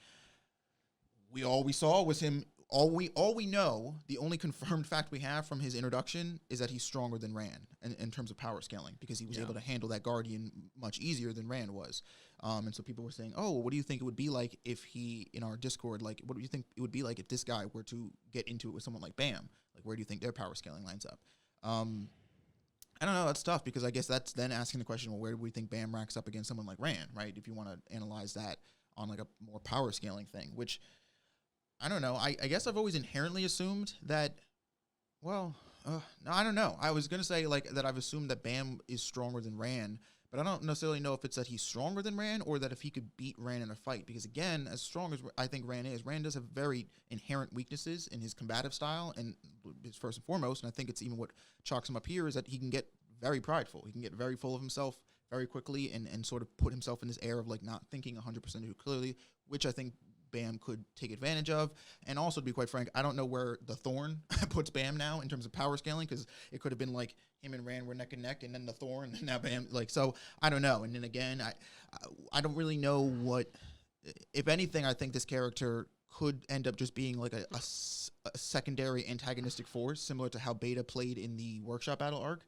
all we saw was him. All we know, the only confirmed fact we have from his introduction is that he's stronger than Ran in terms of power scaling, because he was able to handle that Guardian much easier than Ran was. And so people were saying, oh, what do you think it would be like if he, in our Discord, like, what do you think it would be like if this guy were to get into it with someone like Bam? Like, where do you think their power scaling lines up? I don't know. That's tough, because I guess that's then asking the question, well, where do we think Bam racks up against someone like Ran, right? If you want to analyze that on like a more power scaling thing, which I don't know. I guess I've always inherently assumed that, no, I don't know. I was going to say like that I've assumed that Bam is stronger than Ran, but I don't necessarily know if it's that he's stronger than Ran or that if he could beat Ran in a fight. Because again, as strong as I think Ran does have very inherent weaknesses in his combative style, and his first and foremost, and I think it's even what chalks him up here, is that he can get very prideful. He can get very full of himself very quickly and sort of put himself in this air of like not thinking 100% too clearly, which I think Bam could take advantage of. And also, to be quite frank, I don't know where the Thorn puts Bam now in terms of power scaling, because it could have been like him and Ran were neck and neck, and then the Thorn, and now Bam. Like, so I don't know. And then again, I don't really know what. If anything, I think this character could end up just being like a secondary antagonistic force, similar to how Beta played in the workshop battle arc.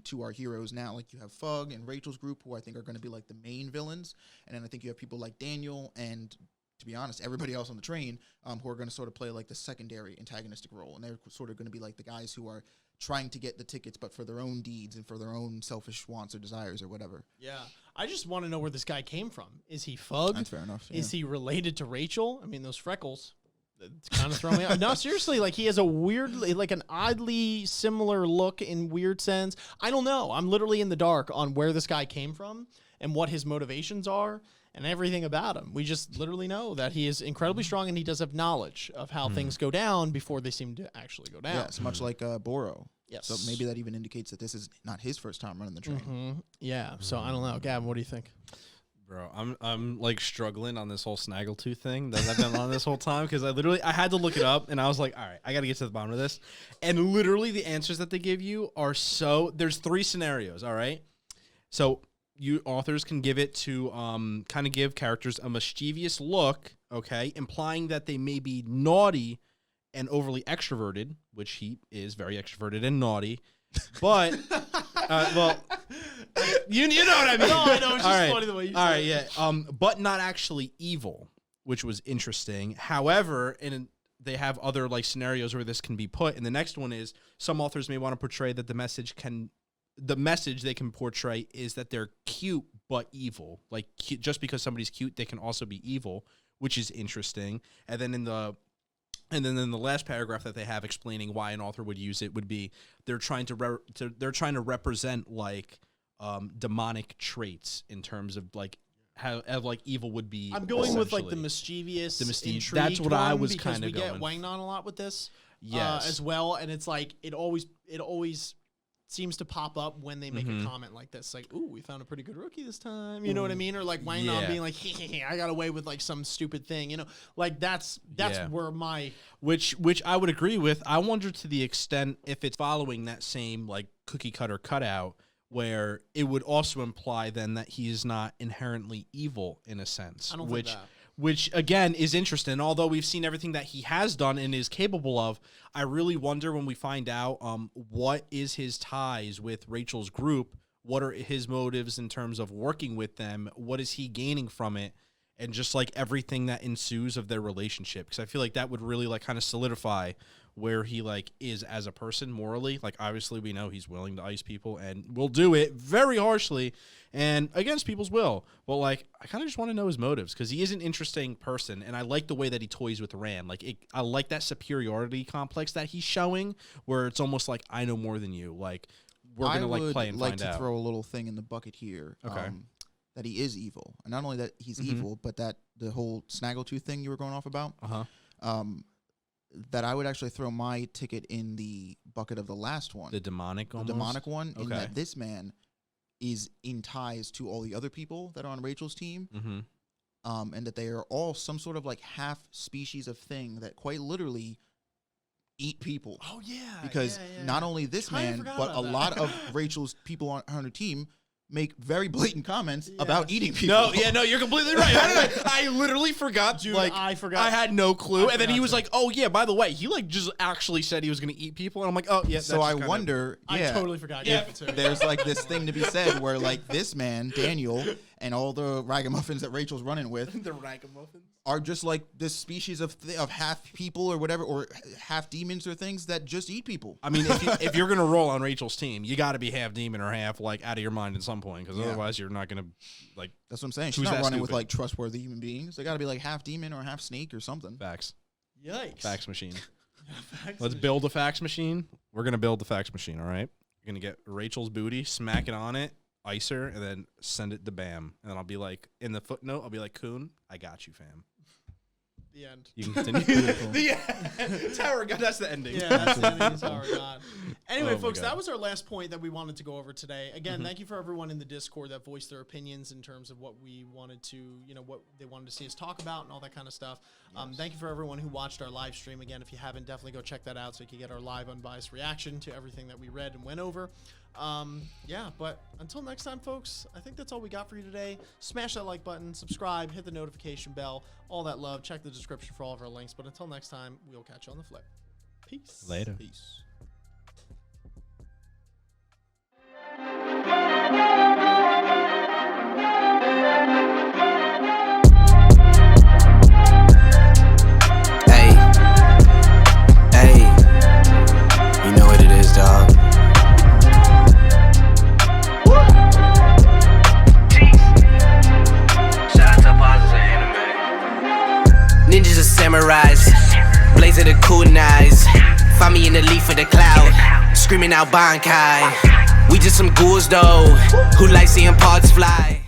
To our heroes now, like you have Fug and Rachel's group, who I think are going to be like the main villains, and then I think you have people like Daniel and, to be honest, everybody else on the train, who are going to sort of play like the secondary antagonistic role, and they're sort of going to be like the guys who are trying to get the tickets, but for their own deeds and for their own selfish wants or desires or whatever. Yeah, I just want to know where this guy came from. Is he Fug? That's fair enough. Is he related to Rachel? I mean, those freckles. It's kind of throwing me out. No, seriously, like he has a weirdly, like an oddly similar look in weird sense. I don't know. I'm literally in the dark on where this guy came from and what his motivations are and everything about him. We just literally know that he is incredibly strong, and he does have knowledge of how things go down before they seem to actually go down. Yes, much like Boro. Yes. So maybe that even indicates that this is not his first time running the train. Yeah. So I don't know. Gavin, what do you think? Bro, I'm like struggling on this whole Snaggletooth thing that I've been on this whole time, because I had to look it up, and I was like, all right, I got to get to the bottom of this. And literally the answers that they give you are there's 3 scenarios, all right? So you authors can give it to kind of give characters a mischievous look, okay, implying that they may be naughty and overly extroverted, which he is very extroverted and naughty. But, you know what I mean. No, I know. It's just funny the way you all say right, it. yeah. But not actually evil, which was interesting. However, they have other like scenarios where this can be put. And the next one is some authors may want to portray that the message they can portray is that they're cute but evil. Like just because somebody's cute, they can also be evil, which is interesting. And then in the last paragraph that they have explaining why an author would use it would be they're trying to represent like demonic traits in terms of like how like evil would be. I'm going with like the mischievous, intrigued that's what I was kind of we going. get Wangnan a lot with this, Yes. as well, and it's like it always seems to pop up when they make a comment like this, like, "Ooh, we found a pretty good rookie this time." You know what I mean? Or like Wangnan being like, "Hey, I got away with like some stupid thing." You know, like that's where my which I would agree with. I wonder to the extent if it's following that same like cookie cutter cutout, where it would also imply then that he is not inherently evil in a sense. I don't think that. Which, again, is interesting. Although we've seen everything that he has done and is capable of, I really wonder when we find out what is his ties with Rachel's group, what are his motives in terms of working with them, what is he gaining from it, and just, like, everything that ensues of their relationship. Because I feel like that would really, like, kind of solidify where he, like, is as a person morally. Like, obviously, we know he's willing to ice people and will do it very harshly and against people's will. But, like, I kind of just want to know his motives because he is an interesting person, and I like the way that he toys with Ran. Like, I like that superiority complex that he's showing where it's almost like, I know more than you. Like, we're going to, like, play and find out. I would like to throw a little thing in the bucket here. Okay. That he is evil. And not only that he's evil, but that the whole Snaggletooth thing you were going off about. That I would actually throw my ticket in the bucket of the last one. The demonic almost? The demonic one. Okay. In that this man is in ties to all the other people that are on Rachel's team. And that they are all some sort of like half species of thing that quite literally eat people. Oh, yeah. Because not only this man, but a lot of Rachel's people on her team make very blatant comments about eating people. No, you're completely right. I literally forgot. Dude, like, I forgot. I had no clue. And then he was like, "Oh yeah, by the way, he like just actually said he was going to eat people." And I'm like, "Oh yeah." So I wonder. I totally forgot. There's like this thing to be said where like this man Daniel and all the ragamuffins that Rachel's running with, the ragamuffins, are just like this species of half people or whatever, or half demons or things that just eat people. I mean, if you're gonna roll on Rachel's team, you got to be half demon or half like out of your mind at some point, because otherwise you're not gonna like. That's what I'm saying. She's not running with like trustworthy human beings. They got to be like half demon or half snake or something. Facts. Yikes. Fax machine. Let's build a fax machine. We're gonna build the fax machine. All right. You're gonna get Rachel's booty, smack it on it, ice her, and then send it to Bam. And then I'll be like, in the footnote, I'll be like, Kuhn, I got you, fam. The end. You can continue. The end. Tower God, that's the ending. Yeah, that's the ending of Tower God. Anyway, Oh folks, that was our last point that we wanted to go over today. Again, thank you for everyone in the Discord that voiced their opinions in terms of what we wanted to, what they wanted to see us talk about and all that kind of stuff. Thank you for everyone who watched our live stream. Again, if you haven't, definitely go check that out so you can get our live unbiased reaction to everything that we read and went over. But until next time, folks, I think that's all we got for you today. Smash that like button, subscribe, hit the notification bell, all that love. Check the description for all of our links. But until next time, we'll catch you on the flip. Peace. Later. Peace. Hey, you know what it is, dog. Ninjas and samurais, blaze of the Kuhn eyes. Find me in the leaf of the cloud, screaming out Bankai. We just some ghouls though, who like seeing parts fly.